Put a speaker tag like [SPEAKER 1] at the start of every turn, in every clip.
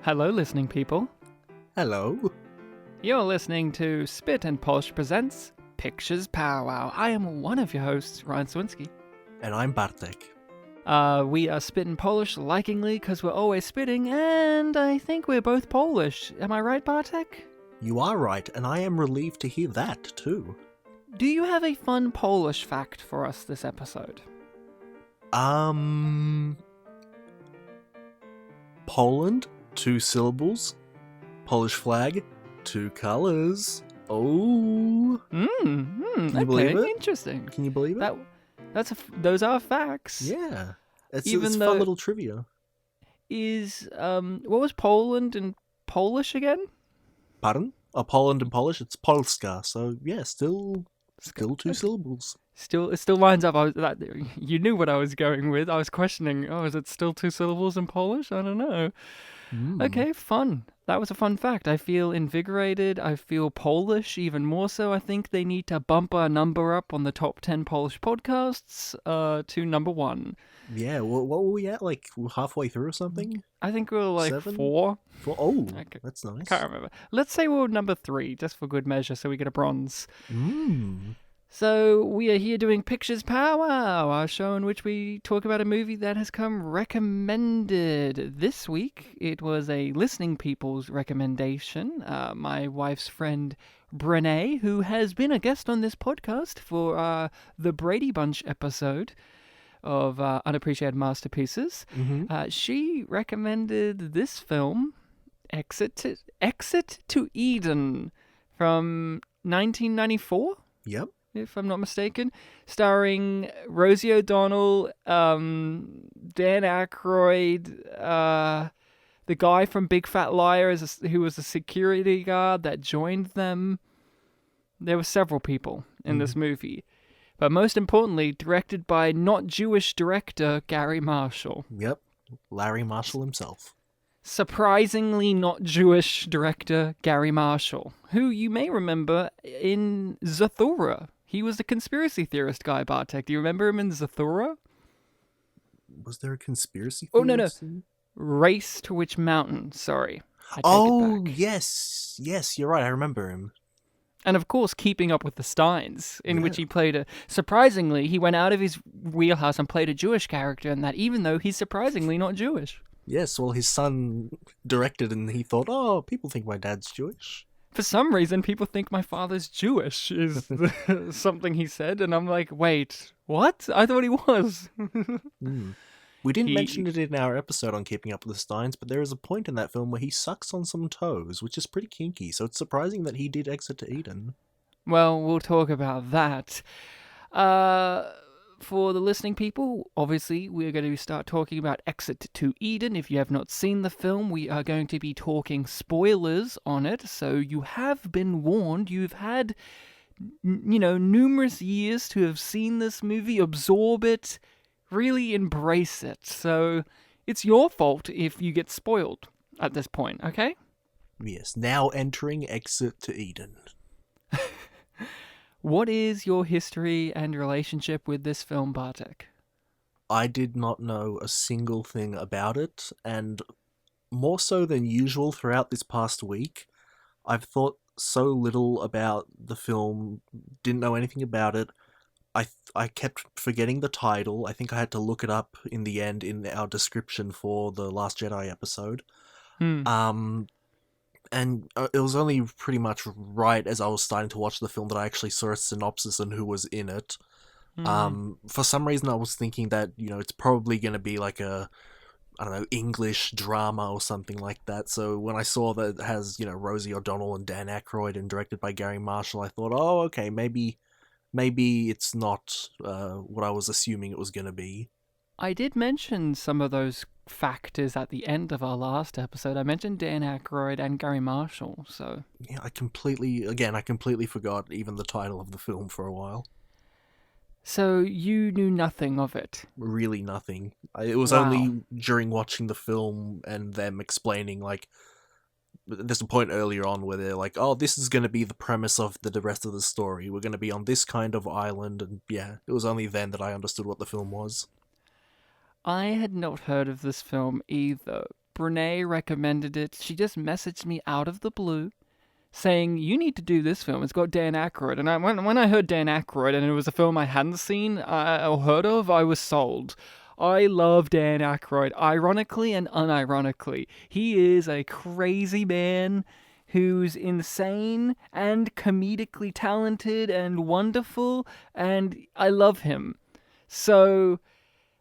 [SPEAKER 1] Hello, listening people.
[SPEAKER 2] Hello.
[SPEAKER 1] You're listening to Spit and Polish presents Pictures Powwow. I am one of your hosts, Ryan Swinski.
[SPEAKER 2] And I'm Bartek.
[SPEAKER 1] We are Spit and Polish likingly because we're always spitting, and I think we're both Polish. Am I right, Bartek?
[SPEAKER 2] You are right, and I am relieved to hear that, too.
[SPEAKER 1] Do you have a fun Polish fact for us this episode?
[SPEAKER 2] Poland, 2 syllables. Polish flag, 2 colors. Oh. Can you believe it?
[SPEAKER 1] Interesting.
[SPEAKER 2] Can you believe it?
[SPEAKER 1] Those are facts.
[SPEAKER 2] Yeah. It's
[SPEAKER 1] Even
[SPEAKER 2] fun little trivia.
[SPEAKER 1] What was Poland in Polish again?
[SPEAKER 2] Pardon? Poland in Polish, it's Polska. So, yeah, still 2 syllables.
[SPEAKER 1] It still lines up. You knew what I was going with. I was questioning, is it still 2 syllables in Polish? I don't know. Okay, fun. That was a fun fact. I feel invigorated. I feel Polish even more so. I think they need to bump our number up on the top 10 Polish podcasts to number 1.
[SPEAKER 2] Yeah, what were we at? Like halfway through or something?
[SPEAKER 1] I think we were like
[SPEAKER 2] 7?
[SPEAKER 1] 4.
[SPEAKER 2] Oh, that's nice.
[SPEAKER 1] I can't remember. Let's say we were number 3, just for good measure, so we get a bronze. So we are here doing Pictures Powwow, our show in which we talk about a movie that has come recommended. This week, it was a listening people's recommendation. My wife's friend, Brene, who has been a guest on this podcast for the Brady Bunch episode of Unappreciated Masterpieces. She recommended this film, Exit to Eden, from 1994?
[SPEAKER 2] Yep.
[SPEAKER 1] If I'm not mistaken, starring Rosie O'Donnell, Dan Aykroyd, the guy from Big Fat Liar who was a security guard that joined them. There were several people in this movie. But most importantly, directed by not Jewish director Gary Marshall.
[SPEAKER 2] Yep, Larry Marshall himself.
[SPEAKER 1] Surprisingly not Jewish director Gary Marshall, who you may remember in Zathura. He was the conspiracy theorist guy, Bartek. Do you remember him in Zathura?
[SPEAKER 2] Was there a conspiracy
[SPEAKER 1] theorist? Oh, no. Race to Which Mountain, sorry.
[SPEAKER 2] Yes, you're right, I remember him.
[SPEAKER 1] And of course, Keeping Up with the Steins, in which he played surprisingly, he went out of his wheelhouse and played a Jewish character in that, even though he's surprisingly not Jewish.
[SPEAKER 2] Yes, well, his son directed and he thought, people think my dad's Jewish.
[SPEAKER 1] For some reason, people think my father's Jewish, is something he said, and I'm like, wait, what? I thought he was.
[SPEAKER 2] We didn't mention it in our episode on Keeping Up with the Steins, but there is a point in that film where he sucks on some toes, which is pretty kinky, so it's surprising that he did Exit to Eden.
[SPEAKER 1] Well, we'll talk about that. For the listening people, obviously, we're going to start talking about Exit to Eden. If you have not seen the film, we are going to be talking spoilers on it, so you have been warned. You've had, numerous years to have seen this movie, absorb it, really embrace it. So it's your fault if you get spoiled at this point, okay?
[SPEAKER 2] Yes, now entering Exit to Eden.
[SPEAKER 1] What is your history and relationship with this film, Bartek?
[SPEAKER 2] I did not know a single thing about it, and more so than usual throughout this past week, I've thought so little about the film, didn't know anything about it. I kept forgetting the title. I think I had to look it up in the end in our description for the Last Jedi episode. And it was only pretty much right as I was starting to watch the film that I actually saw a synopsis and who was in it. For some reason I was thinking that, it's probably going to be like a, English drama or something like that. So when I saw that it has, Rosie O'Donnell and Dan Aykroyd and directed by Gary Marshall, I thought, okay, maybe it's not what I was assuming it was going to be.
[SPEAKER 1] I did mention some of those factors at the end of our last episode. I mentioned Dan Aykroyd and Gary Marshall, so...
[SPEAKER 2] Yeah, I completely forgot even the title of the film for a while.
[SPEAKER 1] So you knew nothing of it?
[SPEAKER 2] Really nothing. It was only during watching the film and them explaining, there's a point earlier on where they're like, this is going to be the premise of the rest of the story. We're going to be on this kind of island, and yeah, it was only then that I understood what the film was.
[SPEAKER 1] I had not heard of this film either. Brene recommended it. She just messaged me out of the blue saying, you need to do this film. It's got Dan Aykroyd. And when I heard Dan Aykroyd and it was a film I hadn't seen or heard of, I was sold. I love Dan Aykroyd, ironically and unironically. He is a crazy man who's insane and comedically talented and wonderful, and I love him. So,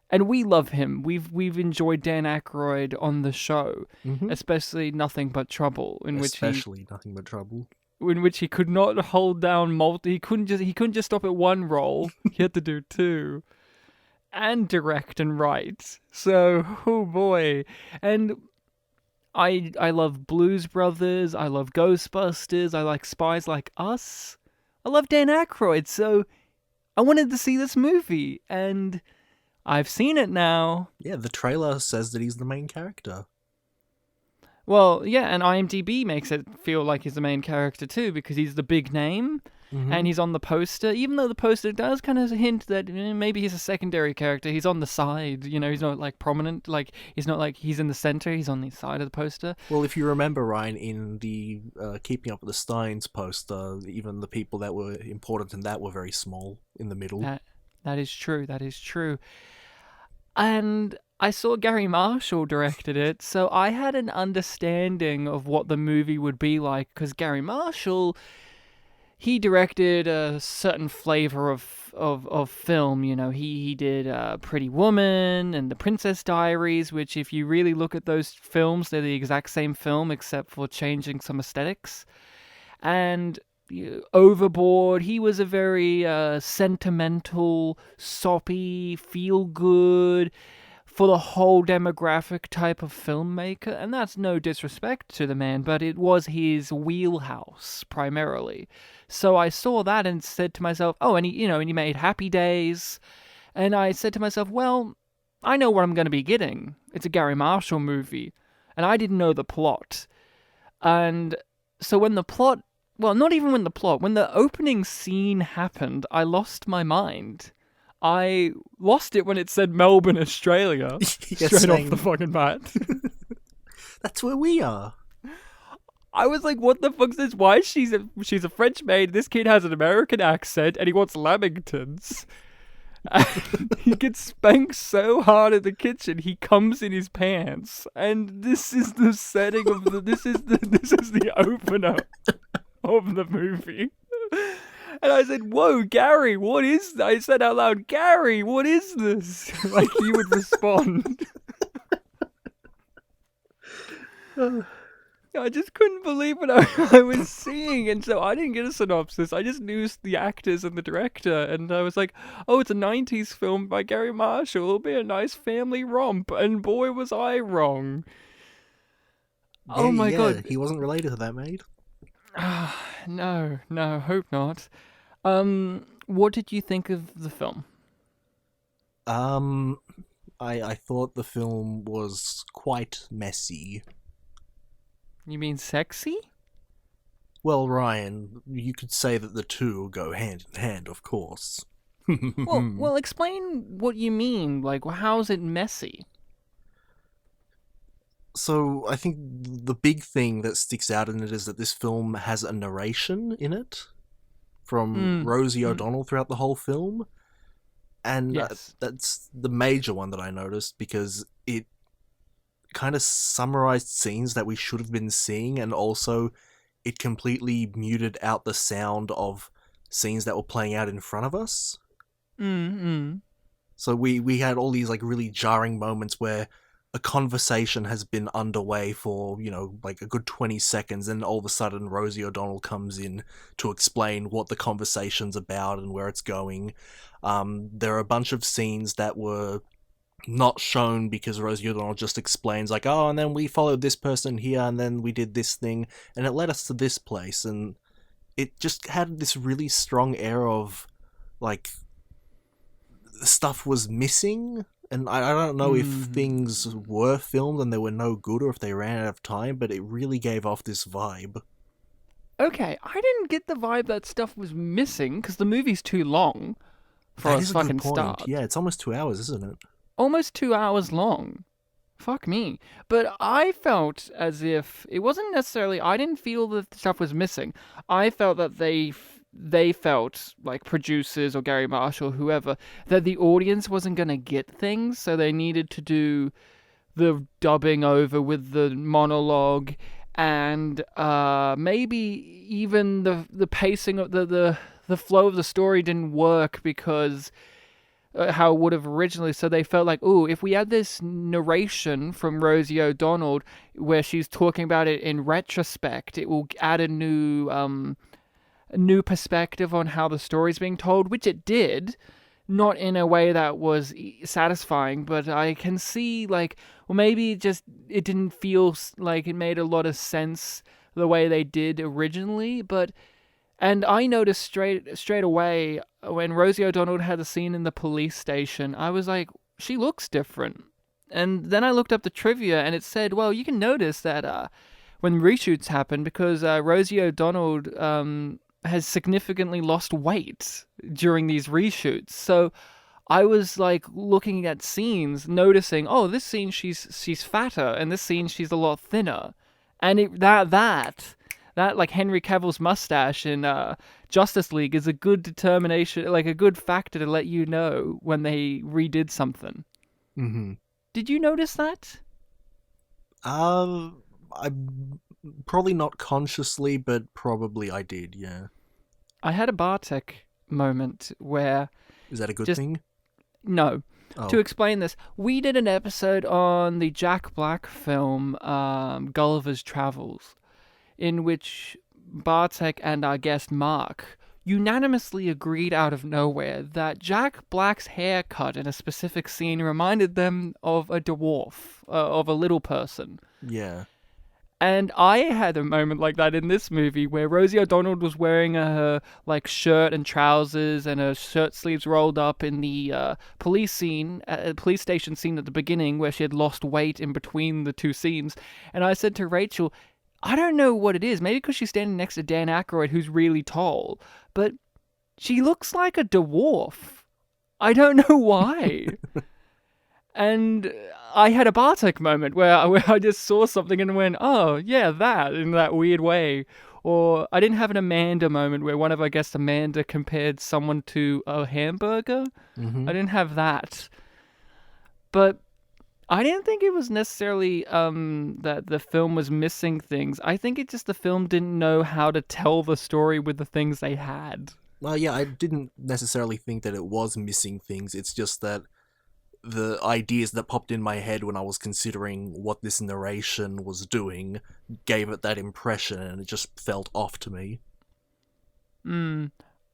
[SPEAKER 1] and we love him. We've enjoyed Dan Aykroyd on the show, especially Nothing But Trouble, in which he could not hold down he couldn't just stop at one role. He had to do two, and direct and write. So, oh boy, and I love Blues Brothers. I love Ghostbusters. I like Spies Like Us. I love Dan Aykroyd. So, I wanted to see this movie, and I've seen it now.
[SPEAKER 2] Yeah, the trailer says that he's the main character.
[SPEAKER 1] Well, yeah, and IMDb makes it feel like he's the main character too, because he's the big name, and he's on the poster, even though the poster does kind of hint that maybe he's a secondary character. He's on the side, he's not like prominent, like he's not like he's in the center, he's on the side of the poster.
[SPEAKER 2] Well, if you remember, Ryan, in the Keeping Up with the Steins poster, even the people that were important in that were very small in the middle.
[SPEAKER 1] That is true. And I saw Gary Marshall directed it, so I had an understanding of what the movie would be like, because Gary Marshall, he directed a certain flavor of film. He did Pretty Woman and The Princess Diaries, which if you really look at those films, they're the exact same film except for changing some aesthetics. And Overboard, he was a very sentimental, soppy, feel-good, for the whole demographic type of filmmaker, and that's no disrespect to the man, but it was his wheelhouse primarily. So I saw that and said to myself, oh, and he made Happy Days, and I said to myself, well, I know what I'm going to be getting. It's a Gary Marshall movie, and I didn't know the plot. And so when the opening scene happened, I lost my mind. I lost it when it said Melbourne, Australia, straight off the fucking bat.
[SPEAKER 2] That's where we are.
[SPEAKER 1] I was like, what the fuck's this? Why she's a French maid, this kid has an American accent, and he wants lamingtons. And he gets spanked so hard in the kitchen, he comes in his pants. And this is the setting of this is the opener of the movie. And I said, whoa, Gary, what is that? I said out loud, Gary, what is this? Like he would respond. I just couldn't believe what I was seeing. And so I didn't get a synopsis. I just knew the actors and the director. And I was like, oh, it's a 90s film by Gary Marshall. It'll be a nice family romp. And boy, was I wrong. Oh my God.
[SPEAKER 2] He wasn't related to that maid.
[SPEAKER 1] No, hope not. What did you think of the film?
[SPEAKER 2] I thought the film was quite messy.
[SPEAKER 1] You mean sexy?
[SPEAKER 2] Well, Ryan, you could say that the two go hand in hand, of course.
[SPEAKER 1] well, explain what you mean. Like, how's it messy?
[SPEAKER 2] So, I think the big thing that sticks out in it is that this film has a narration in it from Rosie O'Donnell throughout the whole film. And
[SPEAKER 1] yes.
[SPEAKER 2] That's the major one that I noticed, because it kind of summarized scenes that we should have been seeing, and also it completely muted out the sound of scenes that were playing out in front of us. So we had all these like really jarring moments where a conversation has been underway for, like a good 20 seconds, and all of a sudden Rosie O'Donnell comes in to explain what the conversation's about and where it's going. There are a bunch of scenes that were not shown because Rosie O'Donnell just explains like, oh, and then we followed this person here, and then we did this thing, and it led us to this place, and it just had this really strong air of, like, stuff was missing. And I don't know if things were filmed and they were no good, or if they ran out of time, but it really gave off this vibe.
[SPEAKER 1] Okay, I didn't get the vibe that stuff was missing, because the movie's too long for a fucking start.
[SPEAKER 2] Yeah, it's almost 2 hours, isn't it?
[SPEAKER 1] almost 2 hours long. Fuck me. But I felt as if it wasn't necessarily. I didn't feel that stuff was missing. I felt that they felt like producers or Gary Marshall, whoever, that the audience wasn't gonna get things, so they needed to do the dubbing over with the monologue, and maybe even the pacing of the flow of the story didn't work because how it would have originally. So they felt like, oh, if we add this narration from Rosie O'Donnell where she's talking about it in retrospect, it will add a new perspective on how the story's being told, which it did. Not in a way that was satisfying, but I can see, like, well, maybe it didn't feel like it made a lot of sense the way they did originally. And I noticed straight away when Rosie O'Donnell had the scene in the police station, I was like, she looks different. And then I looked up the trivia, and it said, well, you can notice that when reshoots happen, because Rosie O'Donnell has significantly lost weight during these reshoots. So I was like looking at scenes, noticing, oh, this scene she's fatter, and this scene she's a lot thinner, and that like Henry Cavill's mustache in Justice League is a good determination, like a good factor to let you know when they redid something.
[SPEAKER 2] Mm-hmm.
[SPEAKER 1] Did you notice that?
[SPEAKER 2] I probably not consciously, but probably I did. Yeah.
[SPEAKER 1] I had a Bartek moment where...
[SPEAKER 2] Is that a good thing?
[SPEAKER 1] No.
[SPEAKER 2] Oh.
[SPEAKER 1] To explain this, we did an episode on the Jack Black film Gulliver's Travels, in which Bartek and our guest Mark unanimously agreed out of nowhere that Jack Black's haircut in a specific scene reminded them of a dwarf, of a little person.
[SPEAKER 2] Yeah.
[SPEAKER 1] And I had a moment like that in this movie where Rosie O'Donnell was wearing her like shirt and trousers and her shirt sleeves rolled up in the police station scene at the beginning where she had lost weight in between the two scenes. And I said to Rachel, I don't know what it is. Maybe because she's standing next to Dan Aykroyd, who's really tall, but she looks like a dwarf. I don't know why. And I had a Bartek moment where I just saw something and went, oh, yeah, that, in that weird way. Or I didn't have an Amanda moment where one of our guests, Amanda, compared someone to a hamburger.
[SPEAKER 2] Mm-hmm.
[SPEAKER 1] I didn't have that. But I didn't think it was necessarily that the film was missing things. I think it's just the film didn't know how to tell the story with the things they had.
[SPEAKER 2] Well, yeah, I didn't necessarily think that it was missing things. It's just that the ideas that popped in my head when I was considering what this narration was doing gave it that impression, and it just felt off to me.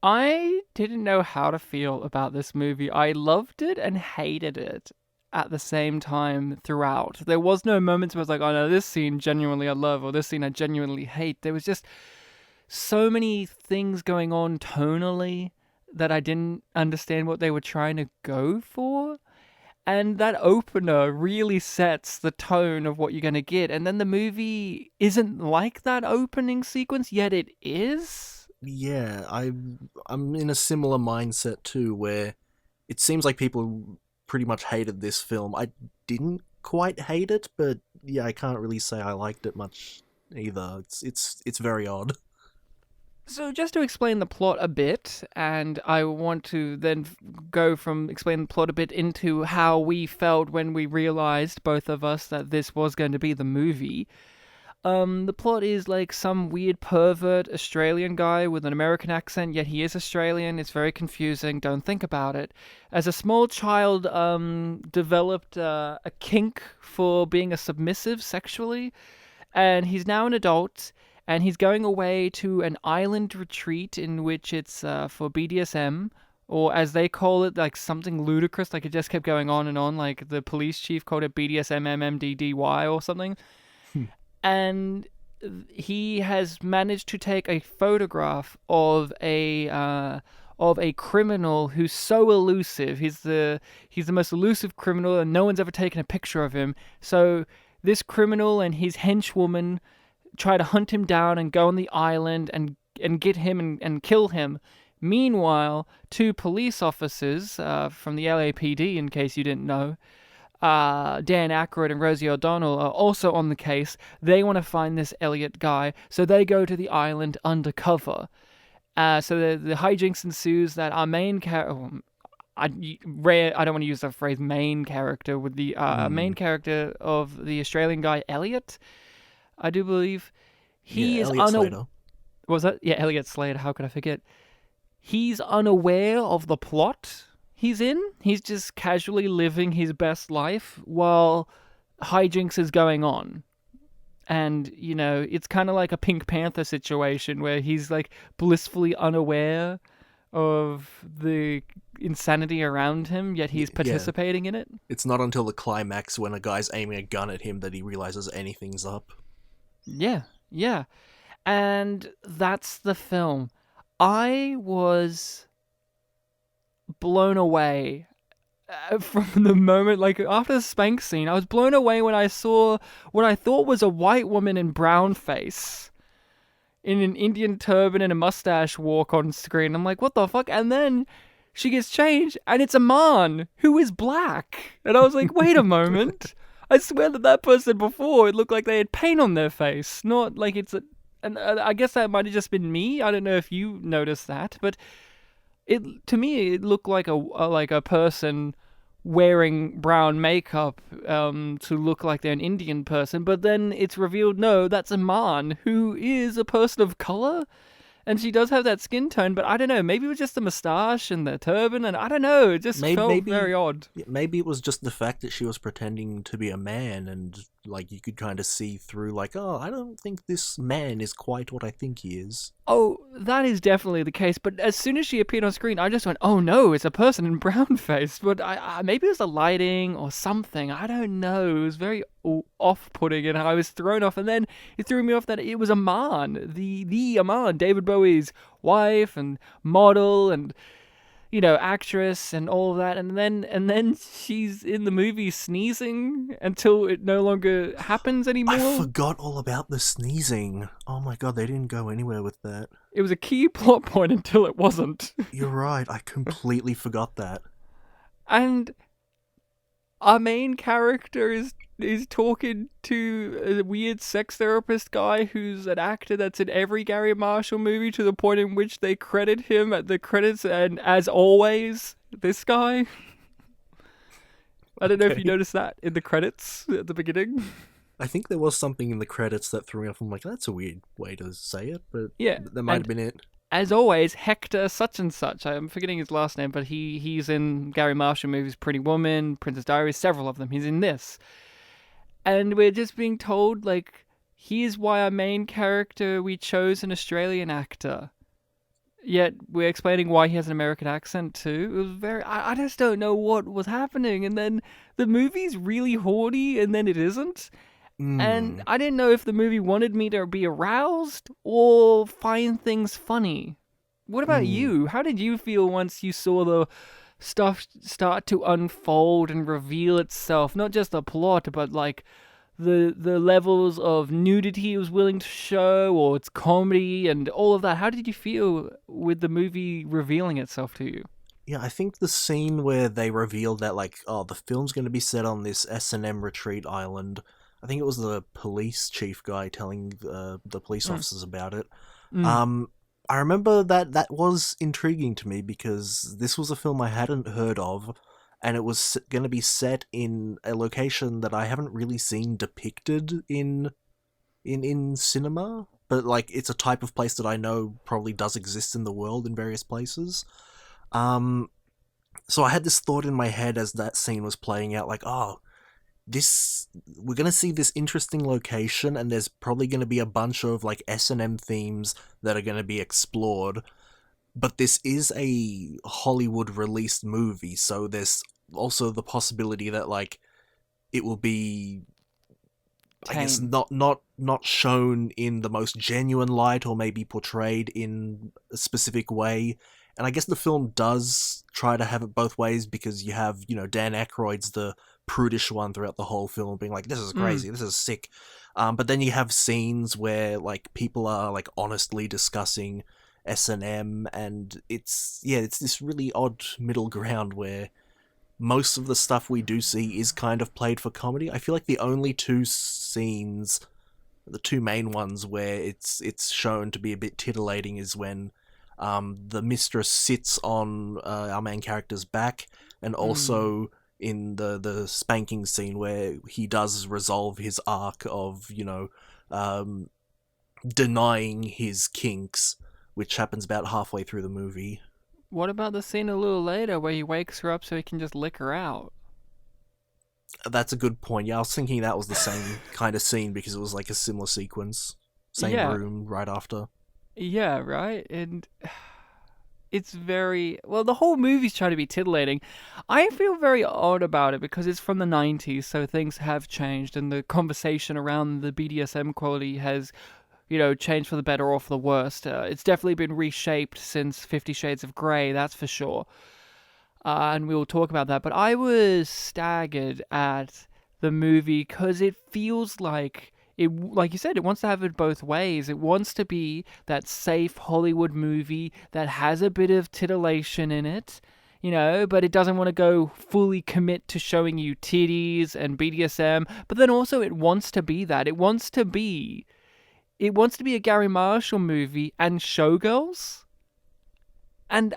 [SPEAKER 1] I didn't know how to feel about this movie. I loved it and hated it at the same time throughout. There was no moments where I was like, oh no, this scene genuinely I love, or this scene I genuinely hate. There was just so many things going on tonally that I didn't understand what they were trying to go for. And that opener really sets the tone of what you're going to get. And then the movie isn't like that opening sequence, yet it is.
[SPEAKER 2] Yeah, I'm in a similar mindset too, where it seems like people pretty much hated this film. I didn't quite hate it, but yeah, I can't really say I liked it much either. It's very odd.
[SPEAKER 1] So just to explain the plot a bit, and I want to then go from explaining the plot a bit into how we felt when we realized, both of us, that this was going to be the movie. The plot is like some weird pervert Australian guy with an American accent, yet he is Australian. It's very confusing. Don't think about it. As a small child, developed a kink for being a submissive sexually, and he's now an adult. And he's going away to an island retreat in which it's for BDSM, or as they call it, like something ludicrous. Like it just kept going on and on. Like the police chief called it BDSM MMDDY or something. And he has managed to take a photograph of a criminal who's so elusive. He's the most elusive criminal, and no one's ever taken a picture of him. So this criminal and his henchwoman try to hunt him down and go on the island and get him and kill him Meanwhile, two police officers from the LAPD, in case you didn't know, Dan Aykroyd and Rosie O'Donnell are also on the case. They want to find this Elliot guy, so they go to the island undercover. So the hijinks ensues that our main character... I don't want to use the phrase main character with the main character of the Australian guy, Elliot, I do believe. He is
[SPEAKER 2] Elliot Slater.
[SPEAKER 1] Was that? Yeah, Elliot Slater. How could I forget? He's unaware of the plot he's in. He's just casually living his best life while hijinks is going on. And, you know, it's kind of like a Pink Panther situation where he's like blissfully unaware of the insanity around him, yet he's participating in it.
[SPEAKER 2] It's not until the climax when a guy's aiming a gun at him that he realizes anything's up.
[SPEAKER 1] Yeah. And that's the film. I was blown away from the moment, like after the spank scene, I was blown away when I saw what I thought was a white woman in brown face in an Indian turban and a mustache walk on screen. I'm like, what the fuck? And then she gets changed and it's Iman, who is black. And I was like, wait a moment. I swear that person before, it looked like they had paint on their face, not like it's a... And I guess that might have just been me. I don't know if you noticed that, but to me it looked like a person wearing brown makeup to look like they're an Indian person. But then it's revealed, no, that's Iman, who is a person of color. And she does have that skin tone, but I don't know. Maybe it was just the moustache and the turban, and I don't know. It just felt very odd.
[SPEAKER 2] Maybe it was just the fact that she was pretending to be a man, and like you could kind of see through, like, oh, I don't think this man is quite what I think he is.
[SPEAKER 1] Oh, that is definitely the case. But as soon as she appeared on screen, I just went, oh no, it's a person in brown face. But I maybe it was the lighting or something. I don't know. It was very off-putting, and I was thrown off. And then it threw me off that it was Iman, the Iman, David Bowie's wife and model and, you know, actress and all of that. And then she's in the movie sneezing until it no longer happens anymore.
[SPEAKER 2] I forgot all about the sneezing. Oh my god, they didn't go anywhere with that.
[SPEAKER 1] It was a key plot point until it wasn't.
[SPEAKER 2] You're right, I completely forgot that.
[SPEAKER 1] And our main character is talking to a weird sex therapist guy who's an actor that's in every Gary Marshall movie, to the point in which they credit him at the credits, and as always, this guy. I don't know if you noticed that in the credits at the beginning.
[SPEAKER 2] I think there was something in the credits that threw me off. I'm like, that's a weird way to say it, but
[SPEAKER 1] yeah,
[SPEAKER 2] that might have been it.
[SPEAKER 1] As always, Hector such and such, I'm forgetting his last name, but he's in Gary Marshall movies, Pretty Woman, Princess Diaries, several of them. He's in this. And we're just being told, like, here's why our main character, we chose an Australian actor. Yet we're explaining why he has an American accent too. It was very... I just don't know what was happening. And then the movie's really horny, and then it isn't. And I didn't know if the movie wanted me to be aroused or find things funny. What about you? How did you feel once you saw the stuff start to unfold and reveal itself? Not just the plot, but like the levels of nudity it was willing to show, or its comedy and all of that. How did you feel with the movie revealing itself to you?
[SPEAKER 2] Yeah, I think the scene where they revealed that, like, oh, the film's going to be set on this S&M retreat island. I think it was the police chief guy telling the police officers about it. I remember that was intriguing to me, because this was a film I hadn't heard of, and it was going to be set in a location that I haven't really seen depicted in cinema, but like it's a type of place that I know probably does exist in the world in various places. So I had this thought in my head as that scene was playing out, like, oh, we're going to see this interesting location, and there's probably going to be a bunch of like S&M themes that are going to be explored, but this is a Hollywood released movie, so there's also the possibility that like it will be, I guess, not shown in the most genuine light, or maybe portrayed in a specific way. And I guess the film does try to have it both ways, because you have, you know, Dan Aykroyd's the prudish one throughout the whole film, being like, this is crazy, this is sick. But then you have scenes where like people are like honestly discussing S&M, and it's this really odd middle ground where most of the stuff we do see is kind of played for comedy. I feel like the only two scenes, the two main ones where it's shown to be a bit titillating is when the mistress sits on our main character's back, and also in the spanking scene where he does resolve his arc of, denying his kinks, which happens about halfway through the movie.
[SPEAKER 1] What about the scene a little later where he wakes her up so he can just lick her out?
[SPEAKER 2] That's a good point. Yeah, I was thinking that was the same kind of scene because it was like a similar sequence. Same
[SPEAKER 1] Yeah,
[SPEAKER 2] room right after.
[SPEAKER 1] yeah, right? And it's very well, the whole movie's trying to be titillating. I feel very odd about it because it's from the 90s, so things have changed, and the conversation around the BDSM quality has, changed for the better or for the worst. It's definitely been reshaped since 50 Shades of Grey, that's for sure. And we will talk about that. But I was staggered at the movie because it feels like like you said, it wants to have it both ways. It wants to be that safe Hollywood movie that has a bit of titillation in it, but it doesn't want to go fully commit to showing you titties and BDSM. But then also it wants to be that. It wants to be a Gary Marshall movie and Showgirls. And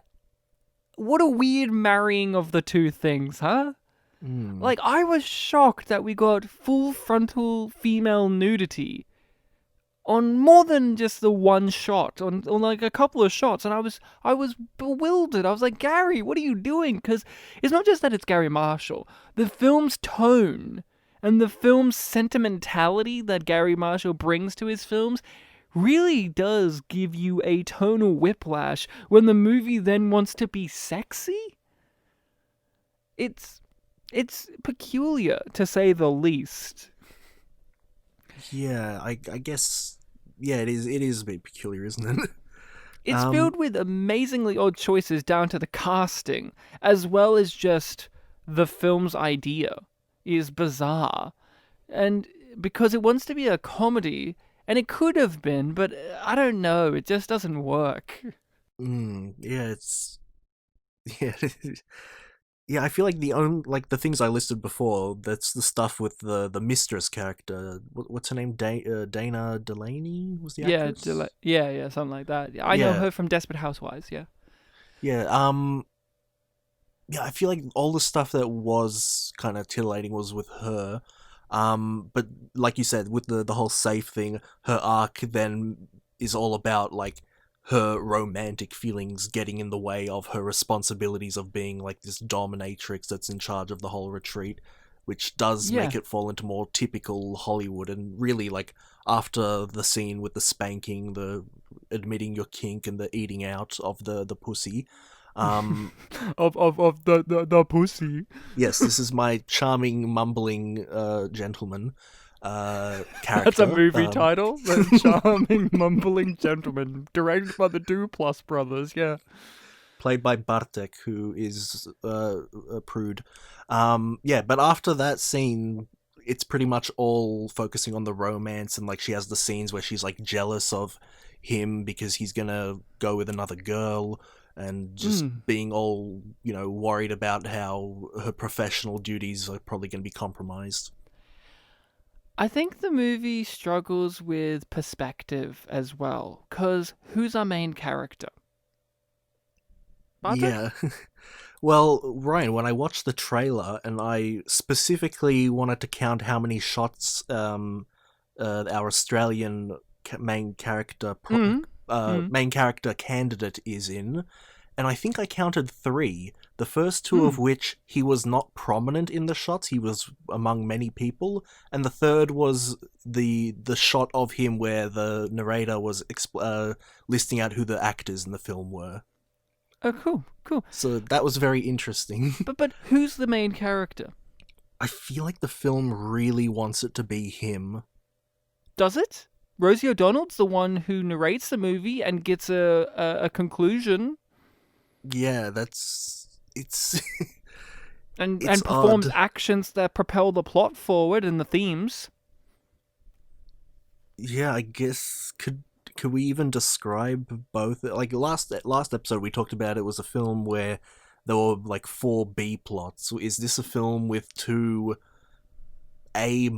[SPEAKER 1] what a weird marrying of the two things, huh? Like, I was shocked that we got full frontal female nudity on more than just the one shot, on like a couple of shots, and I was bewildered. I was like, Gary, what are you doing? Because it's not just that it's Gary Marshall. The film's tone and the film's sentimentality that Gary Marshall brings to his films really does give you a tonal whiplash when the movie then wants to be sexy. It's peculiar, to say the least.
[SPEAKER 2] Yeah, I guess. Yeah, it is a bit peculiar, isn't it?
[SPEAKER 1] It's filled with amazingly odd choices down to the casting, as well as just the film's idea is bizarre. And because it wants to be a comedy, and it could have been, but I don't know, it just doesn't work.
[SPEAKER 2] Yeah, it's. Yeah. Yeah, I feel like the things I listed before. That's the stuff with the mistress character. What's her name? Dana Delaney was the
[SPEAKER 1] Yeah,
[SPEAKER 2] actress.
[SPEAKER 1] yeah, something like that. I know
[SPEAKER 2] Yeah,
[SPEAKER 1] her from Desperate Housewives, yeah.
[SPEAKER 2] yeah. Yeah. I feel like all the stuff that was kind of titillating was with her. But like you said, with the whole safe thing, her arc then is all about like her romantic feelings getting in the way of her responsibilities of being like this dominatrix that's in charge of the whole retreat, which does
[SPEAKER 1] Yeah.
[SPEAKER 2] make it fall into more typical Hollywood. And really, like, after the scene with the spanking, the admitting your kink, and the eating out of the pussy, um
[SPEAKER 1] of the pussy.
[SPEAKER 2] yes, this is my charming mumbling gentleman
[SPEAKER 1] That's a
[SPEAKER 2] character.
[SPEAKER 1] movie title. The Charming Mumbling Gentleman, directed by the Duplass brothers. Yeah.
[SPEAKER 2] Played by Bartek, who is a prude. Yeah, but after that scene, it's pretty much all focusing on the romance, and like she has the scenes where she's like jealous of him because he's gonna go with another girl, and just being all worried about how her professional duties are probably gonna be compromised.
[SPEAKER 1] I think the movie struggles with perspective as well, because who's our main character? Bartek?
[SPEAKER 2] Yeah. Well, Ryan, when I watched the trailer and I specifically wanted to count how many shots our Australian
[SPEAKER 1] Mm.
[SPEAKER 2] main character candidate is in, and I think I counted 3. The first 2 of
[SPEAKER 1] Mm.
[SPEAKER 2] which he was not prominent in the shots; he was among many people, and the third was the shot of him where the narrator was listing out who the actors in the film were.
[SPEAKER 1] Oh, cool.
[SPEAKER 2] So that was very interesting.
[SPEAKER 1] But who's the main character?
[SPEAKER 2] I feel like the film really wants it to be him.
[SPEAKER 1] Does it? Rosie O'Donnell's the one who narrates the movie and gets a conclusion
[SPEAKER 2] Yeah, it's
[SPEAKER 1] and
[SPEAKER 2] it's
[SPEAKER 1] performs
[SPEAKER 2] odd.
[SPEAKER 1] actions that propel the plot forward and the themes.
[SPEAKER 2] Yeah, I guess could we even describe both? Like last episode, we talked about it was a film where there were like 4 B plots. Is this a film with 2 A-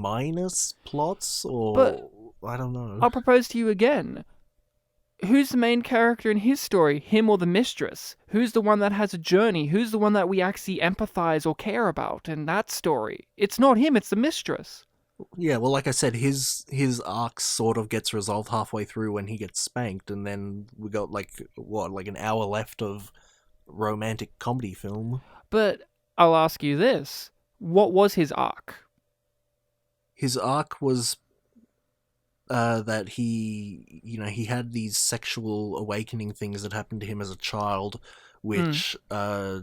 [SPEAKER 2] plots,
[SPEAKER 1] But
[SPEAKER 2] or I don't know?
[SPEAKER 1] I'll propose to you again. Who's the main character in his story, him or the mistress? Who's the one that has a journey? Who's the one that we actually empathize or care about in that story? It's not him, it's the mistress.
[SPEAKER 2] Yeah, well, like I said, his arc sort of gets resolved halfway through when he gets spanked, and then we got like an hour left of romantic comedy film.
[SPEAKER 1] But I'll ask you this. What was his arc?
[SPEAKER 2] His arc was that he had these sexual awakening things that happened to him as a child, which I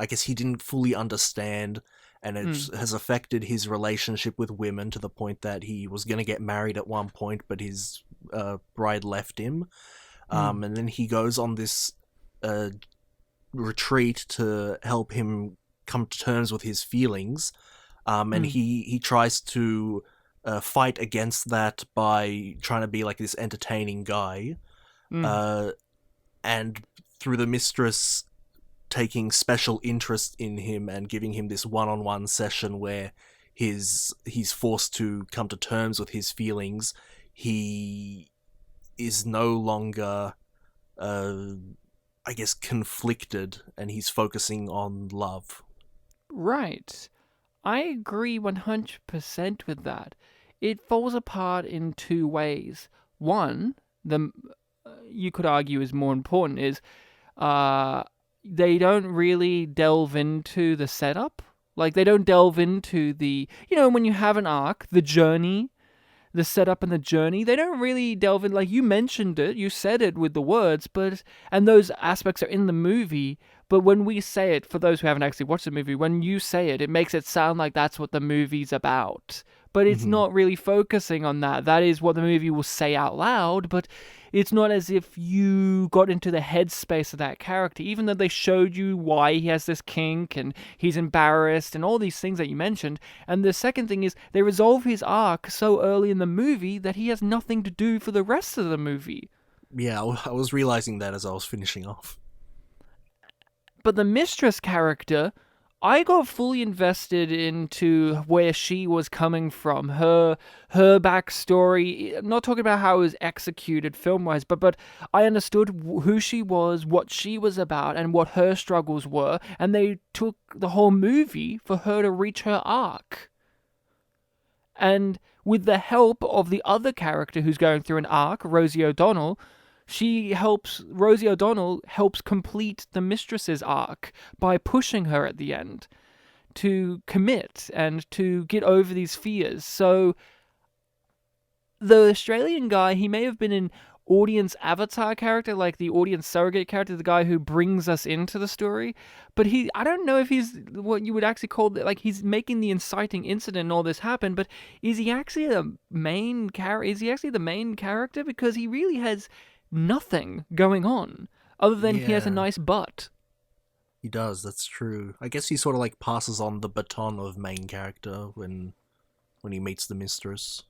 [SPEAKER 2] guess he didn't fully understand, and it has affected his relationship with women to the point that he was going to get married at one point, but his bride left him. And then he goes on this retreat to help him come to terms with his feelings, and he tries to fight against that by trying to be like this entertaining guy, and through the mistress taking special interest in him and giving him this one-on-one session where he's forced to come to terms with his feelings, he is no longer I guess conflicted, and he's focusing on love.
[SPEAKER 1] Right. I agree 100% with that. It falls apart in 2 ways. One, you could argue is more important, is they don't really delve into the setup. Like, they don't delve into the, when you have an arc, the journey, the setup and the journey, they don't really delve in. Like, you mentioned it, you said it with the words, and those aspects are in the movie, but when we say it, for those who haven't actually watched the movie, when you say it, it makes it sound like that's what the movie's about. But it's not really focusing on that. That is what the movie will say out loud, but it's not as if you got into the headspace of that character, even though they showed you why he has this kink and he's embarrassed and all these things that you mentioned. And the second thing is they resolve his arc so early in the movie that he has nothing to do for the rest of the movie.
[SPEAKER 2] Yeah, I was realizing that as I was finishing off.
[SPEAKER 1] But the mistress character, I got fully invested into where she was coming from, her backstory. I'm not talking about how it was executed film-wise, but I understood who she was, what she was about, and what her struggles were, and they took the whole movie for her to reach her arc. And with the help of the other character who's going through an arc, Rosie O'Donnell, Rosie O'Donnell helps complete the mistress's arc by pushing her at the end to commit and to get over these fears. So the Australian guy, he may have been an audience avatar character, like the audience surrogate character, the guy who brings us into the story, but I don't know if he's what you would actually call, like, he's making the inciting incident and all this happen, but is he actually the main character? Because he really has nothing going on other than he has a nice butt.
[SPEAKER 2] He does, that's true. I guess he sort of like passes on the baton of main character when he meets the mistress.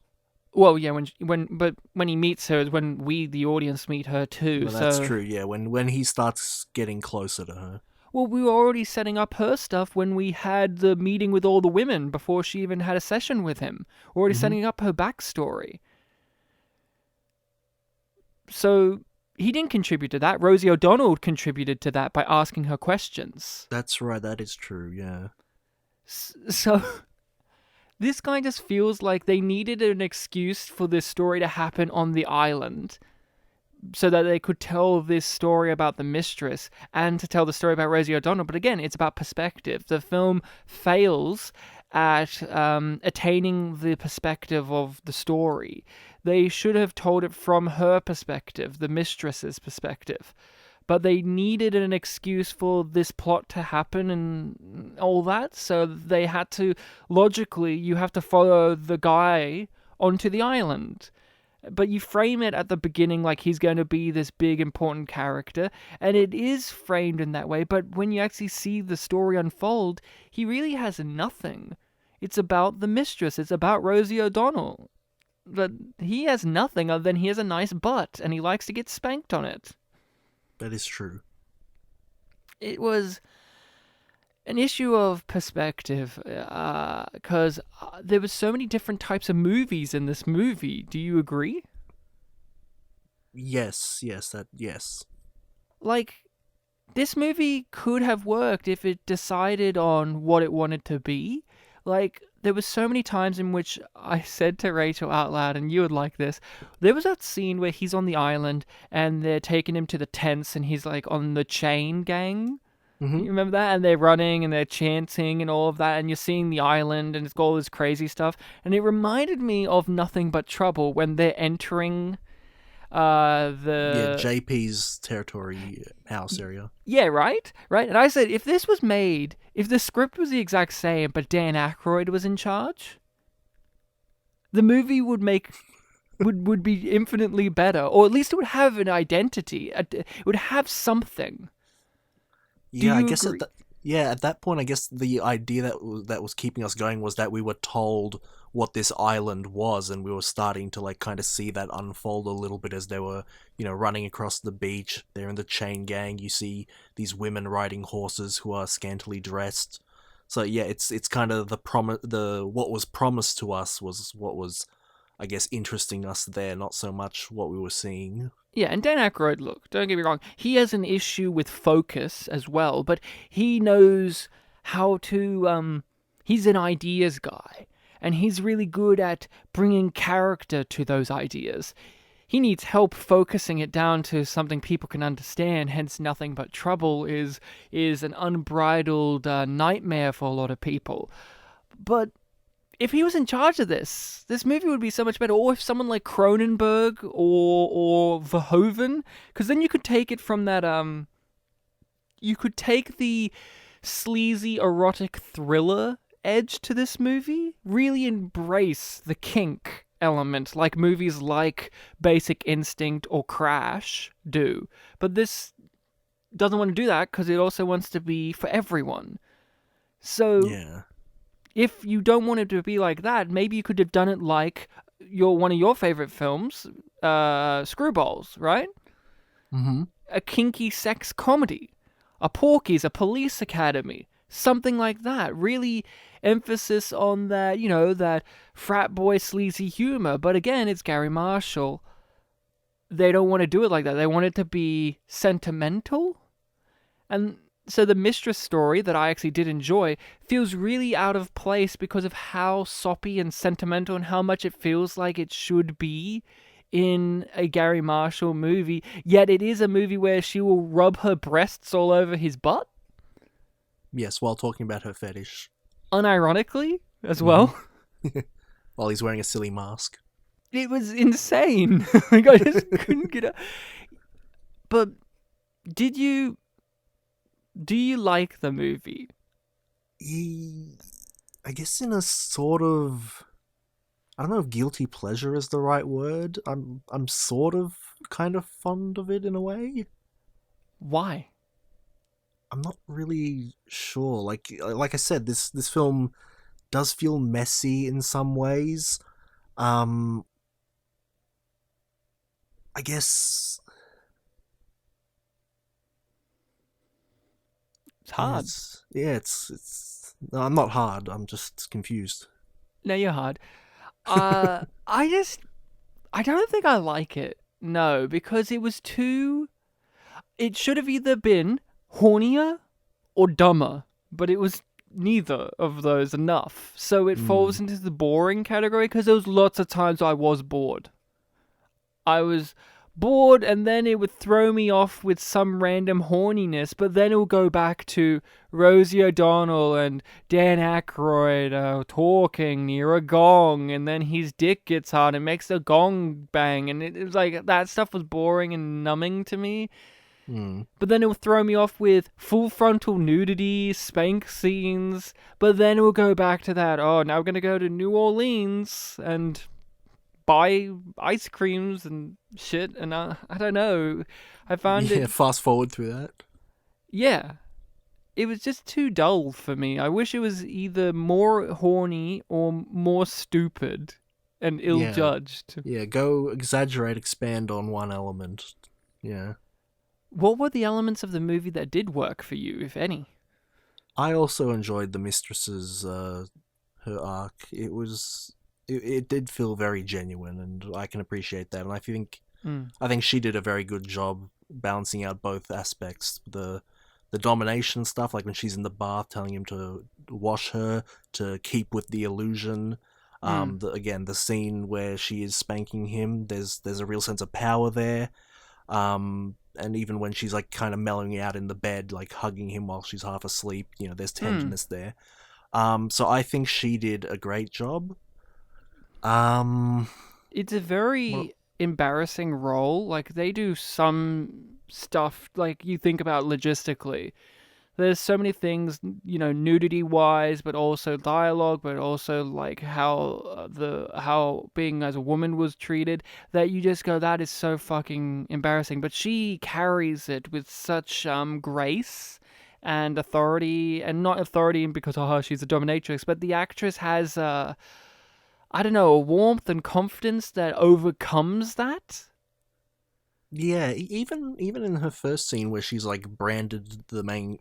[SPEAKER 1] Well, yeah, when he meets her is when we, the audience, meet her too.
[SPEAKER 2] Well, that's true, yeah, when he starts getting closer to her.
[SPEAKER 1] Well, we were already setting up her stuff when we had the meeting with all the women before she even had a session with him. We're already setting up her backstory. So he didn't contribute to that. Rosie O'Donnell contributed to that by asking her questions.
[SPEAKER 2] That's right, that is true, yeah.
[SPEAKER 1] So this guy just feels like they needed an excuse for this story to happen on the island so that they could tell this story about the mistress and to tell the story about Rosie O'Donnell. But again, it's about perspective. The film fails at attaining the perspective of the story. They should have told it from her perspective, the mistress's perspective. But they needed an excuse for this plot to happen and all that, so they had to, logically, you have to follow the guy onto the island. But you frame it at the beginning like he's going to be this big, important character, and it is framed in that way, but when you actually see the story unfold, he really has nothing. It's about the mistress, it's about Rosie O'Donnell. But he has nothing other than he has a nice butt and he likes to get spanked on it.
[SPEAKER 2] That is true.
[SPEAKER 1] It was an issue of perspective because there were so many different types of movies in this movie. Do you agree?
[SPEAKER 2] Yes.
[SPEAKER 1] Like, this movie could have worked if it decided on what it wanted to be. Like, there were so many times in which I said to Rachel out loud, and you would like this. There was that scene where he's on the island and they're taking him to the tents and he's like on the chain gang.
[SPEAKER 2] Mm-hmm.
[SPEAKER 1] You remember that? And they're running and they're chanting and all of that, and you're seeing the island and it's got all this crazy stuff. And it reminded me of Nothing But Trouble when they're entering the
[SPEAKER 2] JP's territory house area.
[SPEAKER 1] Yeah, right? Right? And I said, if this was made, if the script was the exact same, but Dan Aykroyd was in charge, the movie would be infinitely better. Or at least it would have an identity. It would have something.
[SPEAKER 2] Yeah, I guess
[SPEAKER 1] agree?
[SPEAKER 2] at that point, I guess the idea that was keeping us going was that we were told what this island was, and we were starting to like kind of see that unfold a little bit as they were, running across the beach. They're in the chain gang. You see these women riding horses who are scantily dressed. So yeah, it's kind of what was promised to us was what was, I guess, interesting us there, not so much what we were seeing.
[SPEAKER 1] Yeah, and Dan Aykroyd, look, don't get me wrong, he has an issue with focus as well, but he knows how to, he's an ideas guy, and he's really good at bringing character to those ideas. He needs help focusing it down to something people can understand, hence Nothing But Trouble is an unbridled nightmare for a lot of people. But if he was in charge of this movie would be so much better. Or if someone like Cronenberg or Verhoeven, because then you could take it from that, you could take the sleazy erotic thriller edge to this movie, really embrace the kink element like movies like Basic Instinct or Crash do. But this doesn't want to do that because it also wants to be for everyone. So
[SPEAKER 2] yeah.
[SPEAKER 1] If you don't want it to be like that, maybe you could have done it like one of your favorite films, Screwballs, right?
[SPEAKER 2] Mm-hmm.
[SPEAKER 1] A kinky sex comedy, a Porky's, a Police Academy, something like that. Really emphasis on that, that frat boy sleazy humor. But again, it's Gary Marshall. They don't want to do it like that. They want it to be sentimental. And so the Mistress story that I actually did enjoy feels really out of place because of how soppy and sentimental and how much it feels like it should be in a Gary Marshall movie. Yet it is a movie where she will rub her breasts all over his butt.
[SPEAKER 2] Yes, while talking about her fetish.
[SPEAKER 1] Unironically as well.
[SPEAKER 2] While he's wearing a silly mask.
[SPEAKER 1] It was insane. Like, I just couldn't get it. But do you like the movie?
[SPEAKER 2] I guess in a sort of, I don't know if guilty pleasure is the right word. I'm sort of kind of fond of it in a way.
[SPEAKER 1] Why?
[SPEAKER 2] I'm not really sure. Like I said, this film does feel messy in some ways. I guess
[SPEAKER 1] It's hard.
[SPEAKER 2] It's no, I'm not hard. I'm just confused.
[SPEAKER 1] No, you're hard. I don't think I like it. No, because it was too. It should have either been hornier or dumber, but it was neither of those enough. So it falls into the boring category because there was lots of times I was bored. I was bored, and then it would throw me off with some random horniness, but then it will go back to Rosie O'Donnell and Dan Aykroyd talking near a gong, and then his dick gets hard and makes a gong bang, and it was like that stuff was boring and numbing to me. But then it will throw me off with full frontal nudity, spank scenes, but then it will go back to that, oh, now we're going to go to New Orleans and buy ice creams and shit, and I don't know. I found it...
[SPEAKER 2] fast forward through that.
[SPEAKER 1] Yeah. It was just too dull for me. I wish it was either more horny or more stupid. and
[SPEAKER 2] Yeah,
[SPEAKER 1] ill-judged.
[SPEAKER 2] yeah. Go exaggerate, expand on one element. Yeah.
[SPEAKER 1] What were the elements of the movie that did work for you, if any?
[SPEAKER 2] I also enjoyed the mistress's her arc. It did feel very genuine, and I can appreciate that. And
[SPEAKER 1] Mm.
[SPEAKER 2] I think she did a very good job balancing out both aspects. The domination stuff, like when she's in the bath telling him to wash her to keep with the illusion.
[SPEAKER 1] Mm.
[SPEAKER 2] Again, the scene where she is spanking him, there's a real sense of power there. And even when she's like kind of mellowing out in the bed, like hugging him while she's half asleep, there's
[SPEAKER 1] Mm.
[SPEAKER 2] tenderness there. So I think she did a great job. Um,
[SPEAKER 1] It's a
[SPEAKER 2] well,
[SPEAKER 1] very embarrassing role. Like, they do some stuff, like, you think about logistically. There's so many things, nudity wise, but also dialogue, but also like how being as a woman was treated, that you just go, that is so fucking embarrassing. But she carries it with such grace and authority, and not authority because she's a dominatrix, but the actress has I don't know, a warmth and confidence that overcomes that.
[SPEAKER 2] yeah, even in her first scene where she's like branded the main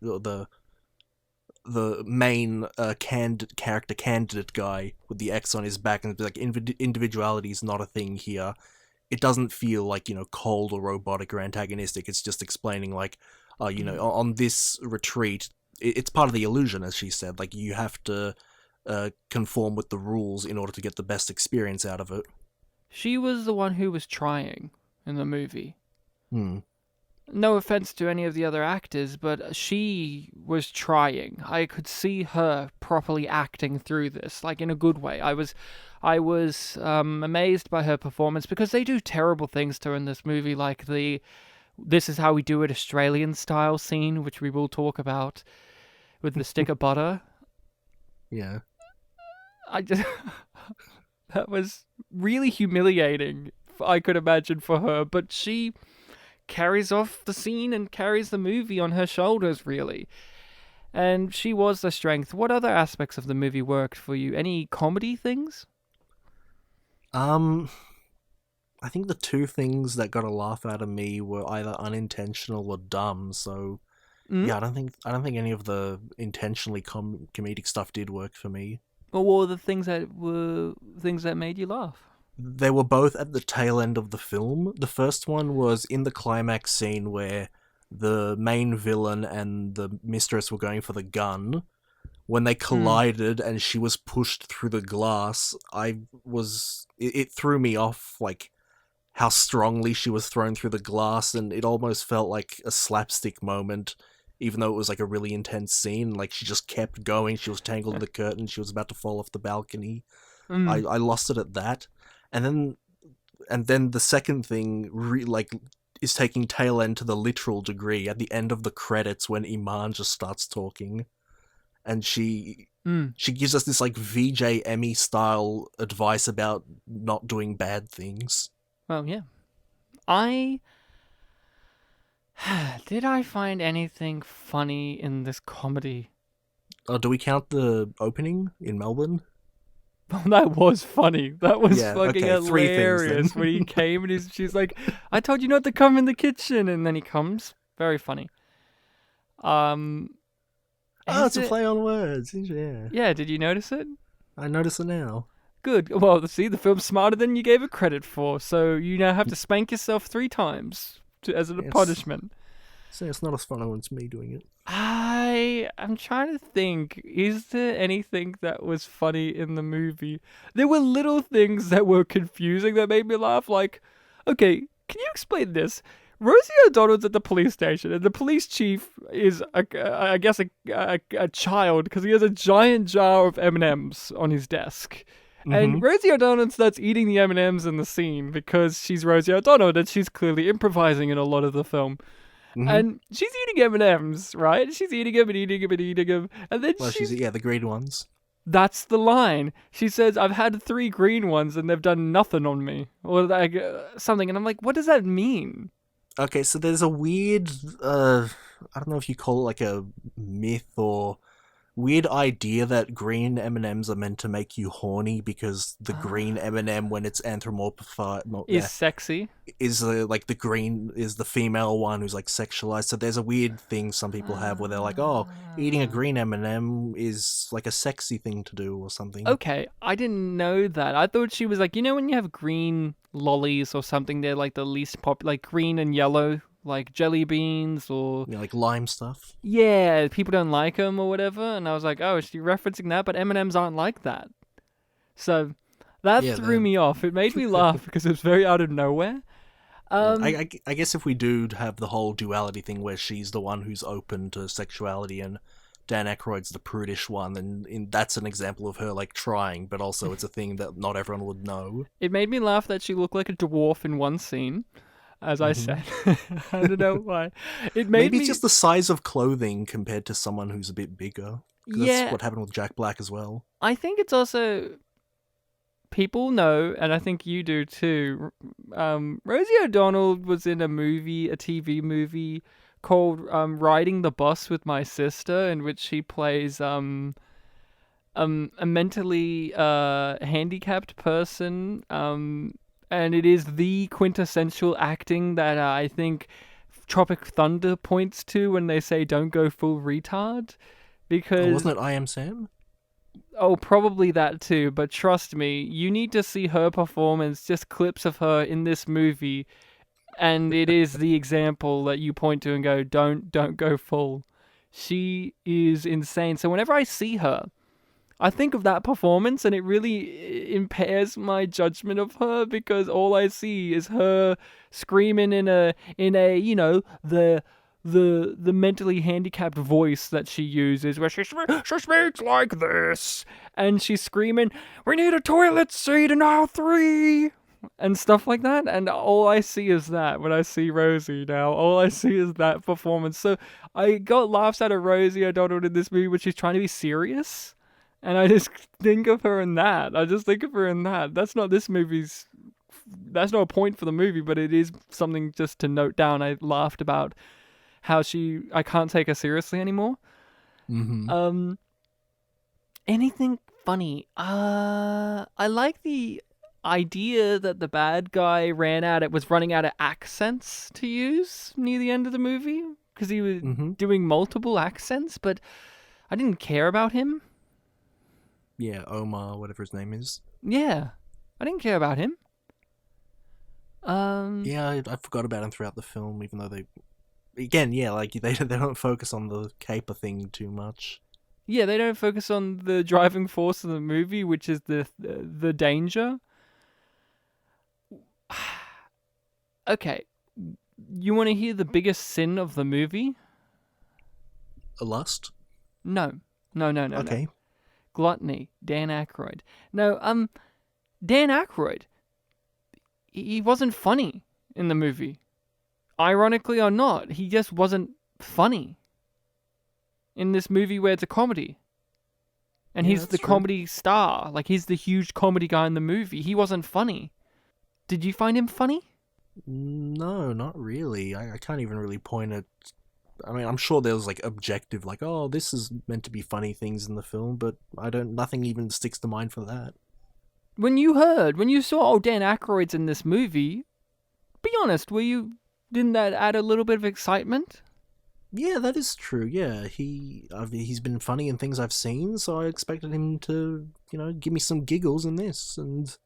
[SPEAKER 2] character candidate guy with the X on his back, and like individuality is not a thing here. It doesn't feel like cold or robotic or antagonistic. It's just explaining like,
[SPEAKER 1] Mm.
[SPEAKER 2] on this retreat, it's part of the illusion, as she said. Like you have to conform with the rules in order to get the best experience out of it.
[SPEAKER 1] She was the one who was trying in the movie.
[SPEAKER 2] Hmm.
[SPEAKER 1] No offense to any of the other actors, but she was trying. I could see her properly acting through this, like in a good way. I was amazed by her performance because they do terrible things to her in this movie, like the "This is how we do it" Australian style scene, which we will talk about with the stick of butter.
[SPEAKER 2] Yeah.
[SPEAKER 1] I just that was really humiliating. I could imagine for her, but she carries off the scene and carries the movie on her shoulders, really. And she was the strength. What other aspects of the movie worked for you? Any comedy things?
[SPEAKER 2] Um. I think the two things that got a laugh out of me were either unintentional or dumb. So
[SPEAKER 1] Mm?
[SPEAKER 2] yeah, I don't think any of the intentionally comedic stuff did work for me.
[SPEAKER 1] Or what were the things that made you laugh?
[SPEAKER 2] They were both at the tail end of the film. The first one was in the climax scene where the main villain and the mistress were going for the gun. When they
[SPEAKER 1] Mm.
[SPEAKER 2] collided and she was pushed through the glass, it threw me off, like how strongly she was thrown through the glass, and it almost felt like a slapstick moment, even though it was like a really intense scene. Like she just kept going. She was tangled in the curtain. She was about to fall off the balcony. I,
[SPEAKER 1] Mm.
[SPEAKER 2] I lost it at that, and then the second thing like is taking tail end to the literal degree at the end of the credits when Iman just starts talking, and
[SPEAKER 1] Mm.
[SPEAKER 2] she gives us this like VJ Emmy style advice about not doing bad things.
[SPEAKER 1] Well, yeah. I did I find anything funny in this comedy?
[SPEAKER 2] Do we count the opening in Melbourne?
[SPEAKER 1] Well, that was funny. That was
[SPEAKER 2] Yeah,
[SPEAKER 1] fucking
[SPEAKER 2] okay, three things then.
[SPEAKER 1] hilarious when he came and she's like, "I told you not to come in the kitchen," and then he comes. Very funny. Um,
[SPEAKER 2] Oh,
[SPEAKER 1] is
[SPEAKER 2] it's a
[SPEAKER 1] it?
[SPEAKER 2] play on words. Yeah,
[SPEAKER 1] Yeah. Did you notice it?
[SPEAKER 2] I notice it now.
[SPEAKER 1] Good. Well, see, the film's smarter than you gave it credit for, so you now have to spank yourself 3 times as a
[SPEAKER 2] It's
[SPEAKER 1] punishment.
[SPEAKER 2] it's not as fun when it's me doing it.
[SPEAKER 1] I'm trying to think. Is there anything that was funny in the movie? There were little things that were confusing that made me laugh. Like, okay, can you explain this? Rosie O'Donnell's at the police station, and the police chief is, I guess, a child because he has a giant jar of M&Ms on his desk.
[SPEAKER 2] Mm-hmm.
[SPEAKER 1] And Rosie O'Donnell starts eating the M&Ms in the scene because she's Rosie O'Donnell and she's clearly improvising in a lot of the film.
[SPEAKER 2] Mm-hmm.
[SPEAKER 1] And she's eating M&Ms, right? She's eating them and eating them and eating them. And then
[SPEAKER 2] Well, she's the green ones.
[SPEAKER 1] that's the line. She says, "I've had 3 green ones and they've done nothing on me." Or like something. And I'm like, what does that mean?
[SPEAKER 2] Okay, so there's a weird, I don't know if you call it like a myth or weird idea that green M&Ms are meant to make you horny because the green M&M, when it's anthropomorphized,
[SPEAKER 1] Is sexy.
[SPEAKER 2] is like the green is the female one who's like sexualized. So there's a weird thing some people have where they're like, oh, eating a green M&M is like a sexy thing to do or something.
[SPEAKER 1] Okay, I didn't know that. I thought she was like, you know, when you have green lollies or something, they're like the least popular, like green and yellow, like jelly beans or
[SPEAKER 2] Like lime stuff.
[SPEAKER 1] yeah, people don't like them or whatever. And I was like, oh, is she referencing that? But M&Ms aren't like that. So that
[SPEAKER 2] Yeah,
[SPEAKER 1] threw me off. It made me laugh because it was very out of nowhere.
[SPEAKER 2] I guess if we do have the whole duality thing where she's the one who's open to sexuality and Dan Aykroyd's the prudish one, then that's an example of her like trying, but also it's a thing that not everyone would know.
[SPEAKER 1] It made me laugh that she looked like a dwarf in one scene, as I said. I don't know why. It made
[SPEAKER 2] Maybe
[SPEAKER 1] me
[SPEAKER 2] it's just the size of clothing compared to someone who's a bit bigger. 'Cause
[SPEAKER 1] yeah.
[SPEAKER 2] That's what happened with Jack Black as well.
[SPEAKER 1] I think it's also people know, and I think you do too. Rosie O'Donnell was in a movie, a TV movie called "Riding the Bus with My Sister," in which she plays a mentally handicapped person. And it is the quintessential acting that I think Tropic Thunder points to when they say don't go full retard. Because
[SPEAKER 2] Wasn't it I Am Sam?
[SPEAKER 1] oh, probably that too, but trust me, you need to see her performance, just clips of her in this movie, and it is the example that you point to and go, don't go full. She is insane. So whenever I see her, I think of that performance and it really impairs my judgment of her because all I see is her screaming in a you know, the mentally handicapped voice that she uses where she speaks like this and she's screaming, "We need a toilet seat in aisle 3!" and stuff like that, and all I see is that when I see Rosie now. All I see is that performance. So I got laughs out of Rosie O'Donnell in this movie when she's trying to be serious. And I just think of her in that. I just think of her in that. That's not this movie's... That's not a point for the movie, but it is something just to note down. I laughed about how I can't take her seriously anymore.
[SPEAKER 2] Mm-hmm.
[SPEAKER 1] Anything funny? I like the idea that the bad guy was running out of accents to use near the end of the movie. Because he was doing multiple accents, but I didn't care about him.
[SPEAKER 2] Yeah, Omar, whatever his name is.
[SPEAKER 1] Yeah, I didn't care about him.
[SPEAKER 2] Yeah, I forgot about him throughout the film, even though they don't focus on the caper thing too much.
[SPEAKER 1] Yeah, they don't focus on the driving force of the movie, which is the danger. Okay, you want to hear the biggest sin of the movie?
[SPEAKER 2] A lust?
[SPEAKER 1] No.
[SPEAKER 2] Okay.
[SPEAKER 1] No. Gluttony, Dan Aykroyd. No, Dan Aykroyd, he wasn't funny in the movie. Ironically or not, he just wasn't funny in this movie where it's a comedy. And he's the comedy star. Like, he's the huge comedy guy in the movie. He wasn't funny. Did you find him funny?
[SPEAKER 2] No, not really. I can't even really point at... I mean, I'm sure there was like objective, like, oh, this is meant to be funny things in the film, but nothing even sticks to mind for that.
[SPEAKER 1] When you saw, oh, Dan Aykroyd's in this movie, be honest, didn't that add a little bit of excitement?
[SPEAKER 2] Yeah, that is true. Yeah, he's been funny in things I've seen, so I expected him to, give me some giggles in this, and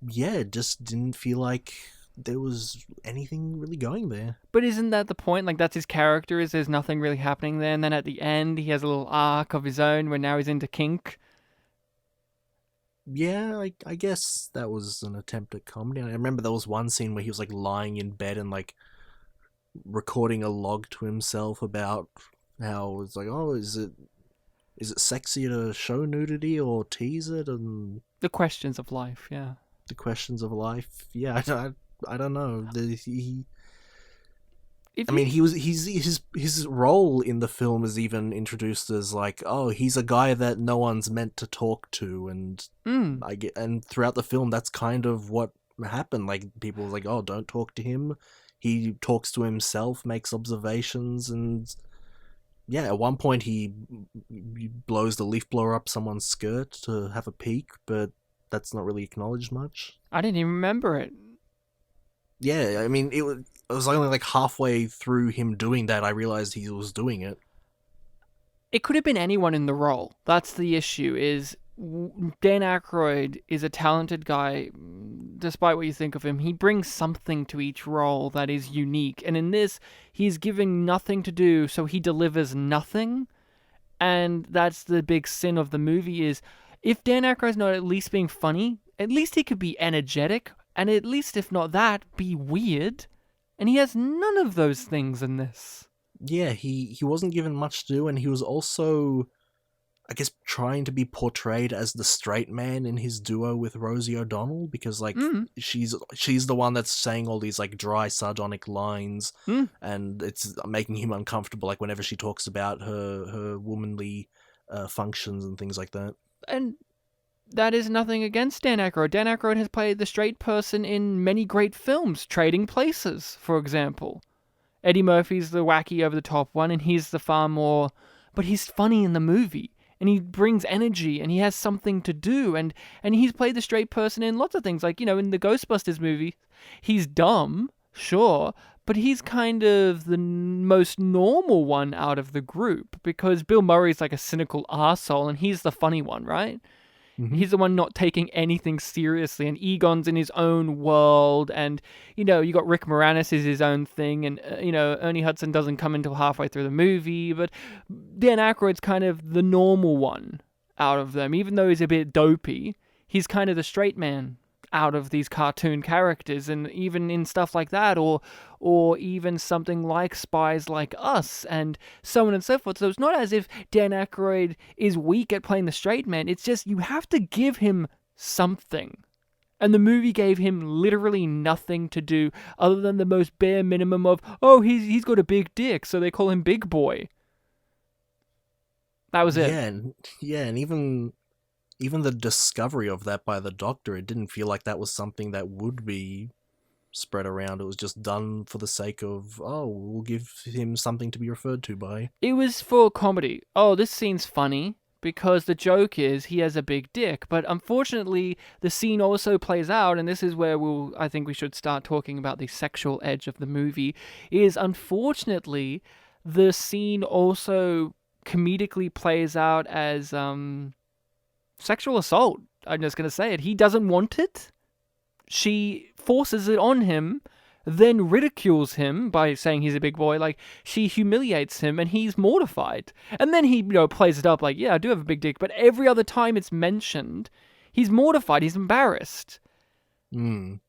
[SPEAKER 2] yeah, it just didn't feel like there was anything really going there.
[SPEAKER 1] But isn't that the point? Like, that's his character, is there's nothing really happening there, and then at the end he has a little arc of his own where now he's into kink.
[SPEAKER 2] Yeah, I guess that was an attempt at comedy. I remember there was one scene where he was like lying in bed and like recording a log to himself about how it's like, oh, is it sexy to show nudity or tease it, and
[SPEAKER 1] the questions of life, yeah.
[SPEAKER 2] The questions of life, yeah. I don't know. His role in the film is even introduced as like, oh, he's a guy that no one's meant to talk to, and and throughout the film, that's kind of what happened. Like, people were like, oh, don't talk to him. He talks to himself, makes observations, and Yeah, at one point he blows the leaf blower up someone's skirt to have a peek, but that's not really acknowledged much.
[SPEAKER 1] I didn't even remember it.
[SPEAKER 2] Yeah, I mean, it was only like halfway through him doing that I realized he was doing it.
[SPEAKER 1] It could have been anyone in the role. That's the issue, is Dan Aykroyd is a talented guy, despite what you think of him. He brings something to each role that is unique. And in this, he's given nothing to do, so he delivers nothing. And that's the big sin of the movie is, if Dan Aykroyd's not at least being funny, at least he could be energetic, and at least, if not that, be weird. And he has none of those things in this.
[SPEAKER 2] Yeah, he wasn't given much to do, and he was also, I guess, trying to be portrayed as the straight man in his duo with Rosie O'Donnell, because like she's the one that's saying all these like dry sardonic lines, and it's making him uncomfortable. Like whenever she talks about her womanly functions and things like that.
[SPEAKER 1] And that is nothing against Dan Aykroyd. Dan Aykroyd has played the straight person in many great films, Trading Places, for example. Eddie Murphy's the wacky over-the-top one, and he's the far more... But he's funny in the movie, and he brings energy, and he has something to do, and he's played the straight person in lots of things. Like, in the Ghostbusters movie, he's dumb, sure, but he's kind of the most normal one out of the group, because Bill Murray's like a cynical arsehole, and he's the funny one, right? He's the one not taking anything seriously, and Egon's in his own world, and, you got Rick Moranis is his own thing, and, Ernie Hudson doesn't come until halfway through the movie, but Dan Aykroyd's kind of the normal one out of them. Even though he's a bit dopey, he's kind of the straight man out of these cartoon characters, and even in stuff like that, or even something like Spies Like Us, and so on and so forth. So it's not as if Dan Aykroyd is weak at playing the straight man, it's just you have to give him something. And the movie gave him literally nothing to do other than the most bare minimum of, oh, he's got a big dick, so they call him Big Boy. That was it.
[SPEAKER 2] Yeah, and even the discovery of that by the Doctor, it didn't feel like that was something that would be spread around. It was just done for the sake of, oh, we'll give him something to be referred to by.
[SPEAKER 1] It was for comedy. Oh, this scene's funny, because the joke is he has a big dick. But unfortunately, the scene also plays out, and this is where I think we should start talking about the sexual edge of the movie, is unfortunately, the scene also comedically plays out as, sexual assault. I'm just going to say it. He doesn't want it. She forces it on him, then ridicules him by saying he's a big boy. Like, she humiliates him, and he's mortified. And then he, plays it up like, yeah, I do have a big dick. But every other time it's mentioned, he's mortified. He's embarrassed. And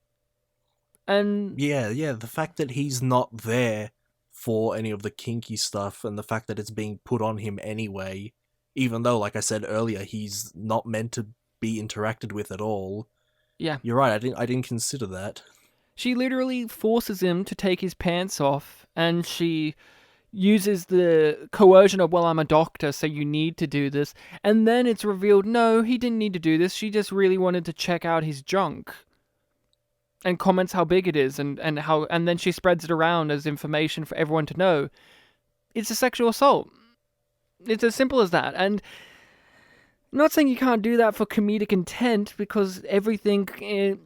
[SPEAKER 2] yeah, the fact that he's not there for any of the kinky stuff, and the fact that it's being put on him anyway, even though, like I said earlier, he's not meant to be interacted with at all.
[SPEAKER 1] Yeah.
[SPEAKER 2] You're right, I didn't consider that.
[SPEAKER 1] She literally forces him to take his pants off, and she uses the coercion of, well, I'm a doctor, so you need to do this. And then it's revealed, no, he didn't need to do this. She just really wanted to check out his junk. And comments how big it is, and then she spreads it around as information for everyone to know. It's a sexual assault. It's as simple as that. And I'm not saying you can't do that for comedic intent, because everything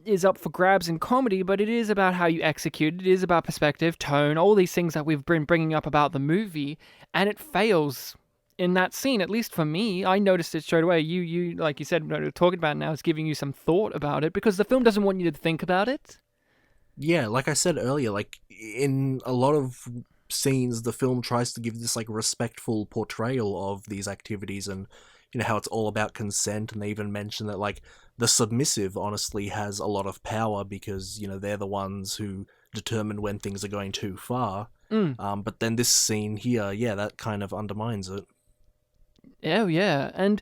[SPEAKER 1] is up for grabs in comedy, but it is about how you execute. It is about perspective, tone, all these things that we've been bringing up about the movie, and it fails in that scene. At least for me, I noticed it straight away. You like you said, talking about it now is giving you some thought about it, because the film doesn't want you to think about it.
[SPEAKER 2] Yeah, like I said earlier, like in a lot of scenes, the film tries to give this like respectful portrayal of these activities, and how it's all about consent, and they even mention that like the submissive honestly has a lot of power, because they're the ones who determine when things are going too far. But then this scene here, yeah, that kind of undermines it.
[SPEAKER 1] Oh yeah, and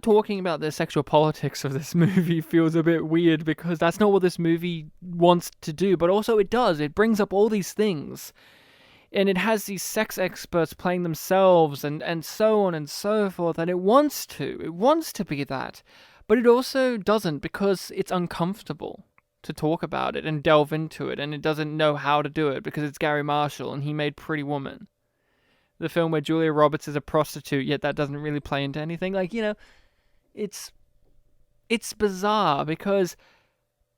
[SPEAKER 1] talking about the sexual politics of this movie feels a bit weird, because that's not what this movie wants to do, but also it does. It brings up all these things, and it has these sex experts playing themselves, and so on and so forth, and it wants to be that, but it also doesn't, because it's uncomfortable. to talk about it and delve into it, and it doesn't know how to do it because it's Gary Marshall and he made Pretty Woman, the film where Julia Roberts is a prostitute, yet that doesn't really play into anything. Like, it's bizarre because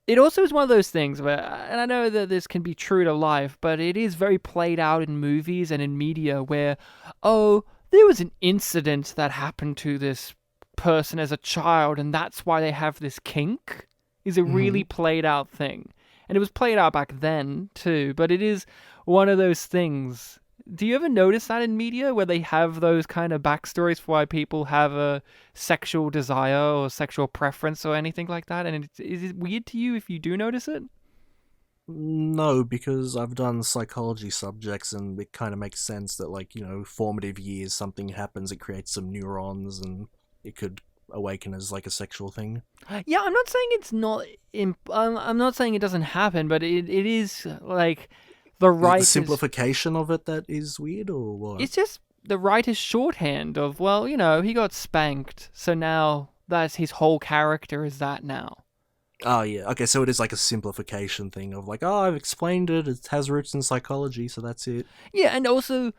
[SPEAKER 1] it also is one of those things where, and I know that this can be true to life, but it is very played out in movies and in media where, oh, there was an incident that happened to this person as a child and that's why they have this kink, is a really played out thing. And it was played out back then too, but it is one of those things. Do you ever notice that in media where they have those kind of backstories for why people have a sexual desire or sexual preference or anything like that? And is it weird to you if you do notice it?
[SPEAKER 2] No, because I've done psychology subjects and it kind of makes sense that, like, formative years, something happens, it creates some neurons and it could awaken as like a sexual thing.
[SPEAKER 1] Yeah, I'm not saying it's not. I'm not saying it doesn't happen, but it is like the right.
[SPEAKER 2] The simplification of it that is weird, or what?
[SPEAKER 1] It's just the writer's shorthand of, well, he got spanked, so now that's his whole character is that now.
[SPEAKER 2] Oh, yeah. Okay, so it is like a simplification thing of like, oh, I've explained it, it has roots in psychology, so that's it.
[SPEAKER 1] Yeah, and also,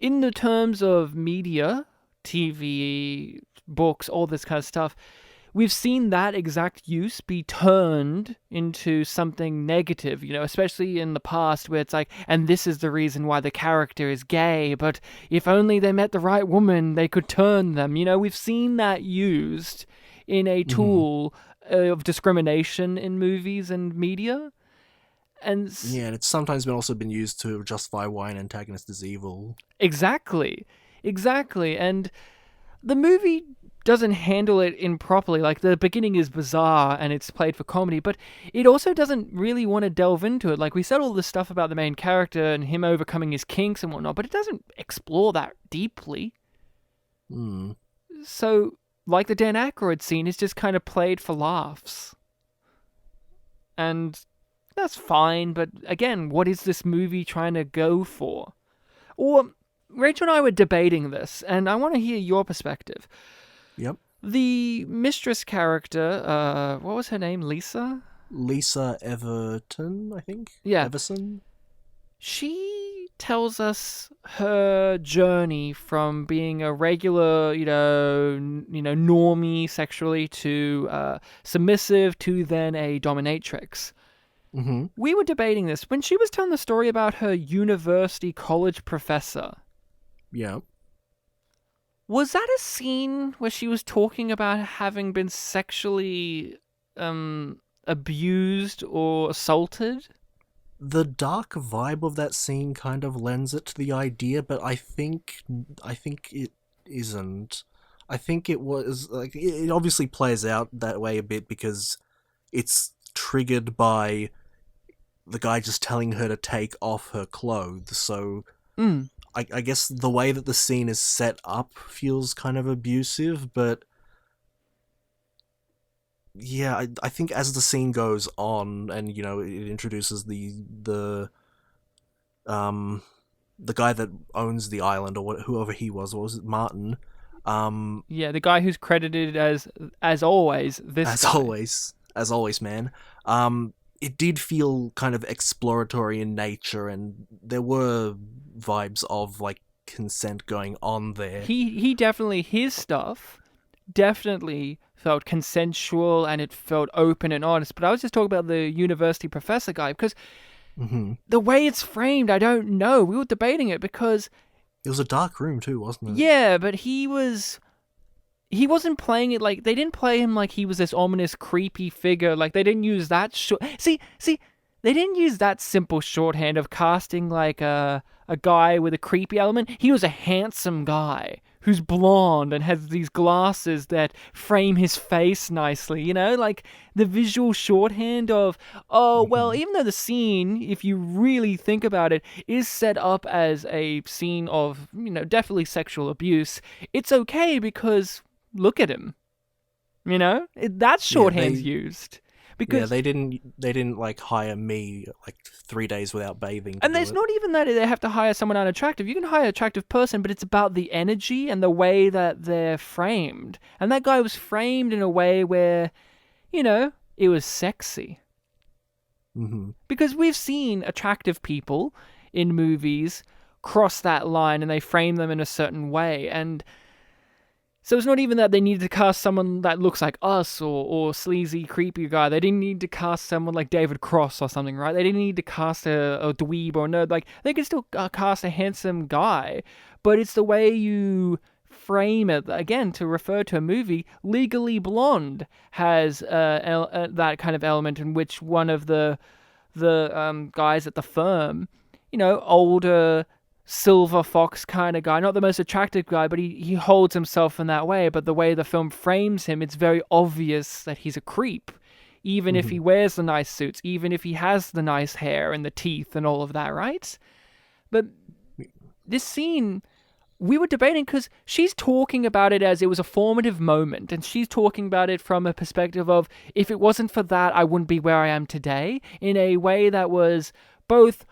[SPEAKER 1] in the terms of media, TV, books, all this kind of stuff, we've seen that exact use be turned into something negative, especially in the past where it's like, and this is the reason why the character is gay, but if only they met the right woman, they could turn them. We've seen that used in a tool of discrimination in movies and media. And
[SPEAKER 2] it's sometimes also been used to justify why an antagonist is evil.
[SPEAKER 1] Exactly. And the movie doesn't handle it improperly. Like, the beginning is bizarre and it's played for comedy, but it also doesn't really want to delve into it. Like, we said all this stuff about the main character and him overcoming his kinks and whatnot, but it doesn't explore that deeply. So, like the Dan Aykroyd scene, is just kind of played for laughs. And that's fine, but again, what is this movie trying to go for? Or, Rachel and I were debating this, and I want to hear your perspective.
[SPEAKER 2] Yep.
[SPEAKER 1] The mistress character, what was her name? Lisa?
[SPEAKER 2] Lisa Everton, I think?
[SPEAKER 1] Yeah.
[SPEAKER 2] Everson?
[SPEAKER 1] She tells us her journey from being a regular, normie sexually to submissive to then a dominatrix. We were debating this when she was telling the story about her university college professor.
[SPEAKER 2] Yeah.
[SPEAKER 1] Was that a scene where she was talking about having been sexually abused or assaulted?
[SPEAKER 2] The dark vibe of that scene kind of lends it to the idea, but I think it isn't. I think it was like, it obviously plays out that way a bit because it's triggered by the guy just telling her to take off her clothes. So I guess the way that the scene is set up feels kind of abusive, but yeah, I think as the scene goes on and, it introduces the guy that owns the island, or whoever he was, what was it, Martin?
[SPEAKER 1] Yeah, the guy who's credited as always, this guy.
[SPEAKER 2] As always, man. It did feel kind of exploratory in nature, and there were vibes of, like, consent going on there.
[SPEAKER 1] He definitely, his stuff definitely felt consensual and it felt open and honest. But I was just talking about the university professor guy because the way it's framed, I don't know. We were debating it because
[SPEAKER 2] it was a dark room too, wasn't it?
[SPEAKER 1] Yeah, but he wasn't playing it like, they didn't play him like he was this ominous, creepy figure. Like, they didn't use that See, they didn't use that simple shorthand of casting like a guy with a creepy element. He was a handsome guy who's blonde and has these glasses that frame his face nicely, like the visual shorthand of, even though the scene, if you really think about it, is set up as a scene of, definitely sexual abuse, it's okay because look at him. That shorthand's used. Because
[SPEAKER 2] they didn't like hire me like 3 days without bathing.
[SPEAKER 1] And there's not even that they have to hire someone unattractive. You can hire an attractive person, but it's about the energy and the way that they're framed. And that guy was framed in a way where, it was sexy.
[SPEAKER 2] Mm-hmm.
[SPEAKER 1] Because we've seen attractive people in movies cross that line and they frame them in a certain way. And so it's not even that they needed to cast someone that looks like us or sleazy, creepy guy. They didn't need to cast someone like David Cross or something, right? They didn't need to cast a dweeb or a nerd. Like, they could still cast a handsome guy, but it's the way you frame it. Again, to refer to a movie, Legally Blonde has that kind of element in which one of the guys at the firm, older silver fox kind of guy, not the most attractive guy, but he holds himself in that way. But the way the film frames him, it's very obvious that he's a creep, even if he wears the nice suits, even if he has the nice hair and the teeth and all of that, right? But this scene, we were debating because she's talking about it as it was a formative moment, and she's talking about it from a perspective of, if it wasn't for that, I wouldn't be where I am today, in a way that was both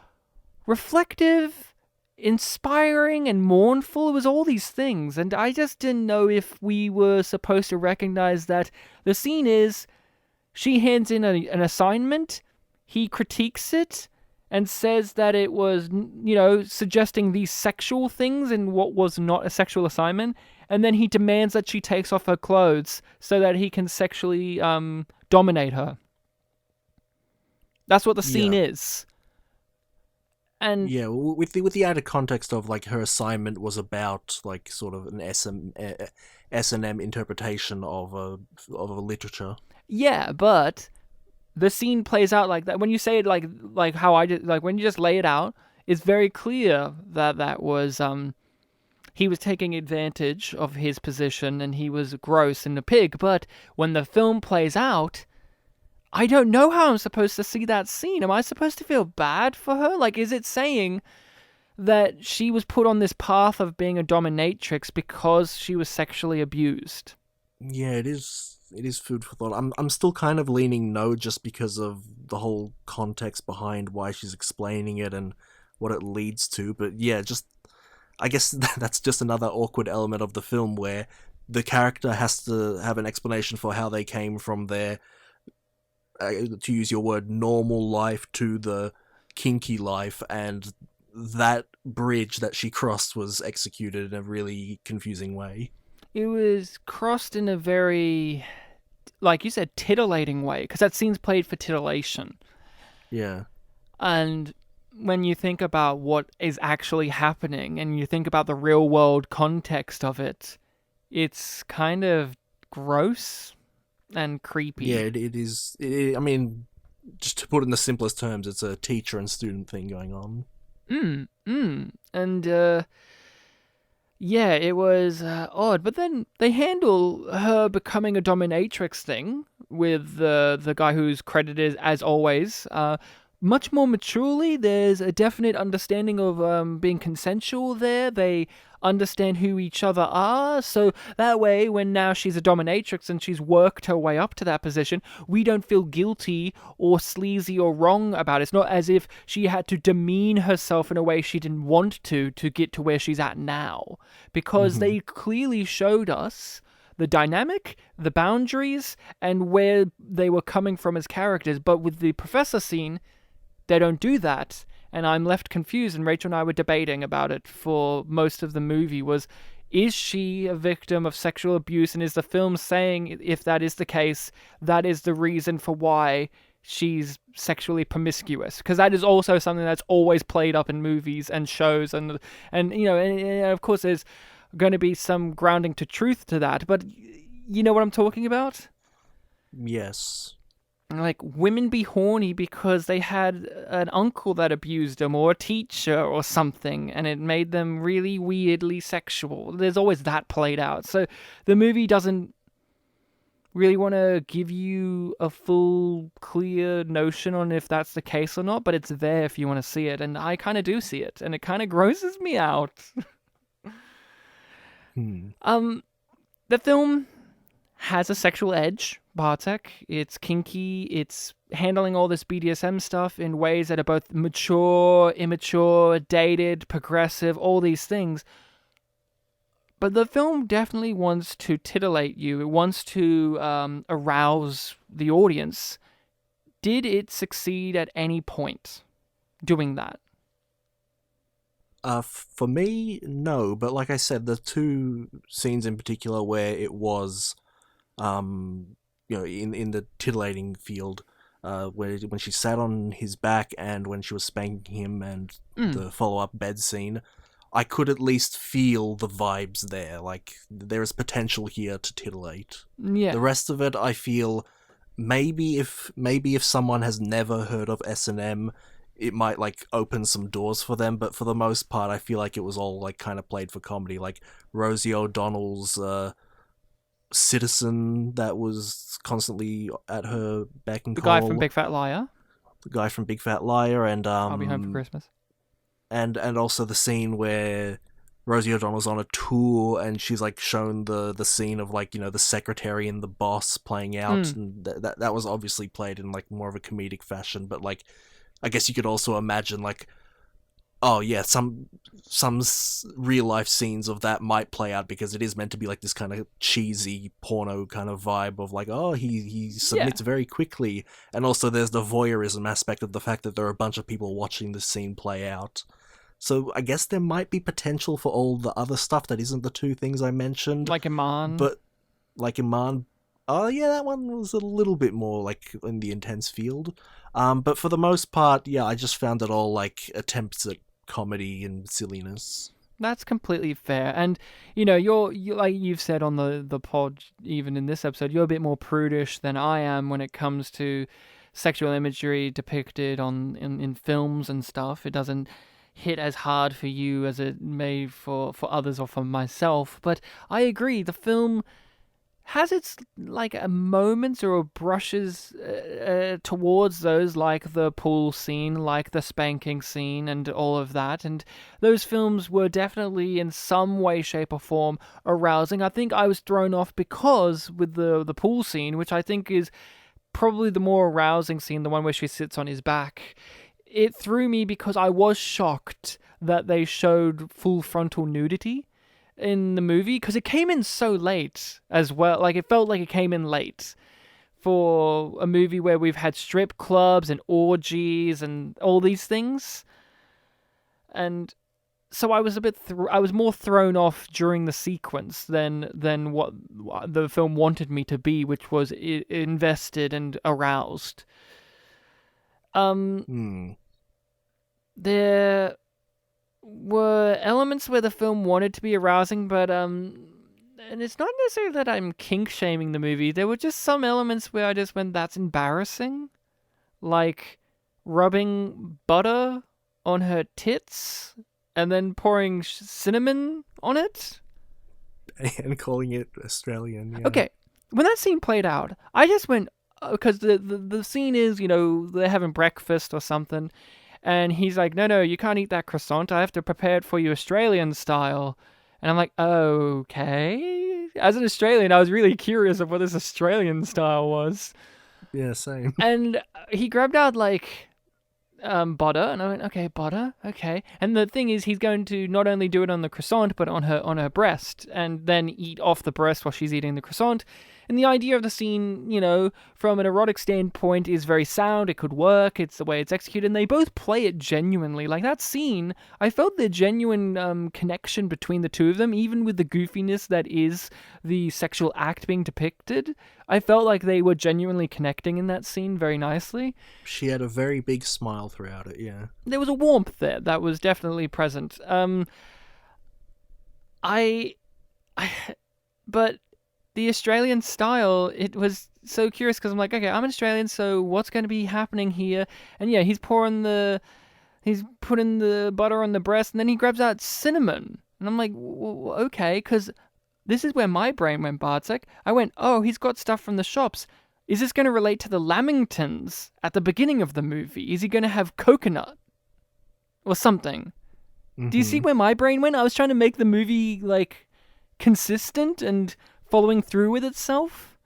[SPEAKER 1] reflective, inspiring, and mournful. It was all these things, and I just didn't know if we were supposed to recognize that the scene is, she hands in an assignment, he critiques it, and says that it was, suggesting these sexual things in what was not a sexual assignment, and then he demands that she takes off her clothes so that he can sexually dominate her. That's what the scene is. And
[SPEAKER 2] yeah, with the added context of like her assignment was about like sort of an S&M interpretation of a literature.
[SPEAKER 1] Yeah, but the scene plays out like that. When you say it like how I did, like when you just lay it out, it's very clear that was he was taking advantage of his position and he was gross and a pig. But when the film plays out, I don't know how I'm supposed to see that scene. Am I supposed to feel bad for her? Like, is it saying that she was put on this path of being a dominatrix because she was sexually abused?
[SPEAKER 2] Yeah, it is food for thought. I'm still kind of leaning no, just because of the whole context behind why she's explaining it and what it leads to. But yeah, just I guess that's just another awkward element of the film where the character has to have an explanation for how they came from their, to use your word, normal life to the kinky life, and that bridge that she crossed was executed in a really confusing way.
[SPEAKER 1] It was crossed in a very, like you said, titillating way, because that scene's played for titillation.
[SPEAKER 2] Yeah.
[SPEAKER 1] And when you think about what is actually happening and you think about the real world context of it, it's kind of gross and creepy.
[SPEAKER 2] Yeah, it is. I mean, just to put it in the simplest terms, it's a teacher and student thing going on.
[SPEAKER 1] And, yeah, it was odd. But then they handle her becoming a dominatrix thing with the guy who's credited as always much more maturely. There's a definite understanding of being consensual there. They understand who each other are, so that way when now she's a dominatrix and she's worked her way up to that position, we don't feel guilty or sleazy or wrong about it. It's not as if she had to demean herself in a way she didn't want to get to where she's at now, because they clearly showed us the dynamic, the boundaries, and where they were coming from as characters. But with the professor scene, they don't do that, and I'm left confused, and Rachel and I were debating about it for most of the movie, is she a victim of sexual abuse, and is the film saying, if that is the case, that is the reason for why she's sexually promiscuous? Because that is also something that's always played up in movies and shows, and of course there's going to be some grounding to truth to that, but you know what I'm talking about?
[SPEAKER 2] Yes.
[SPEAKER 1] Like, women be horny because they had an uncle that abused them, or a teacher or something, and it made them really weirdly sexual. There's always that played out. So the movie doesn't really want to give you a full, clear notion on if that's the case or not, but it's there if you want to see it, and I kind of do see it, and it kind of grosses me out. The film has a sexual edge, Bartek. It's kinky, it's handling all this BDSM stuff in ways that are both mature, immature, dated, progressive, all these things. But the film definitely wants to titillate you. It wants to arouse the audience did it succeed at any point doing that?
[SPEAKER 2] For me, no. But like I said, the two scenes in particular where it was, in the titillating field, when she sat on his back and when she was spanking him, and the follow-up bed scene, I could at least feel the vibes there. Like, there is potential here to titillate.
[SPEAKER 1] Yeah.
[SPEAKER 2] The rest of it, I feel, maybe if someone has never heard of S&M, it might, like, open some doors for them, but for the most part, I feel like it was all, like, kind of played for comedy. Like, Rosie O'Donnell's citizen that was constantly at her beck and
[SPEAKER 1] The
[SPEAKER 2] call.
[SPEAKER 1] guy from Big Fat Liar.
[SPEAKER 2] The guy from Big Fat Liar, and
[SPEAKER 1] I'll be home for Christmas.
[SPEAKER 2] And also the scene where Rosie O'Donnell's on a tour and she's, like, shown the scene of, like, the secretary and the boss playing out, and that was obviously played in, like, more of a comedic fashion, but, like, I guess you could also imagine, like, oh yeah, some real life scenes of that might play out because it is meant to be like this kind of cheesy porno kind of vibe of, like, oh, he submits very quickly, and also there's the voyeurism aspect of the fact that there are a bunch of people watching this scene play out. So I guess there might be potential for all the other stuff that isn't the two things I mentioned,
[SPEAKER 1] Like Iman.
[SPEAKER 2] But like Iman, oh yeah, that one was a little bit more like in the intense field. But for the most part, yeah, I just found it all like attempts at comedy and silliness.
[SPEAKER 1] That's completely fair. And, you're like you've said on the pod, even in this episode, you're a bit more prudish than I am when it comes to sexual imagery depicted in films and stuff. It doesn't hit as hard for you as it may for others or for myself. But I agree, the film has its, like, moments or brushes towards those, like the pool scene, like the spanking scene, and all of that. And those films were definitely, in some way, shape, or form, arousing. I think I was thrown off because with the pool scene, which I think is probably the more arousing scene, the one where she sits on his back, it threw me because I was shocked that they showed full frontal nudity in the movie, because it came in so late as well. Like, it felt like it came in late for a movie where we've had strip clubs and orgies and all these things. And so I was I was more thrown off during the sequence than what the film wanted me to be, which was invested and aroused. There were elements where the film wanted to be arousing, but and it's not necessarily that I'm kink shaming the movie. There were just some elements where I just went, that's embarrassing, like rubbing butter on her tits and then pouring cinnamon on it
[SPEAKER 2] and calling it Australian. Yeah.
[SPEAKER 1] Okay, when that scene played out, I just went, because the scene is, they're having breakfast or something. And he's like, no, you can't eat that croissant. I have to prepare it for you Australian style. And I'm like, okay. As an Australian, I was really curious of what this Australian style was.
[SPEAKER 2] Yeah, same.
[SPEAKER 1] And he grabbed out, like, butter. And I went, okay, butter, okay. And the thing is, he's going to not only do it on the croissant, but on her breast. And then eat off the breast while she's eating the croissant. And the idea of the scene, from an erotic standpoint, is very sound. It could work. It's the way it's executed. And they both play it genuinely. Like, that scene, I felt the genuine connection between the two of them, even with the goofiness that is the sexual act being depicted. I felt like they were genuinely connecting in that scene very nicely.
[SPEAKER 2] She had a very big smile throughout it, yeah.
[SPEAKER 1] There was a warmth there that was definitely present. But the Australian style, it was so curious because I'm like, okay, I'm an Australian, so what's going to be happening here? And yeah, he's putting the butter on the breast, and then he grabs out cinnamon. And I'm like, okay, because this is where my brain went, Bartek. I went, oh, he's got stuff from the shops. Is this going to relate to the Lamingtons at the beginning of the movie? Is he going to have coconut or something? Mm-hmm. Do you see where my brain went? I was trying to make the movie, like, consistent and following through with itself.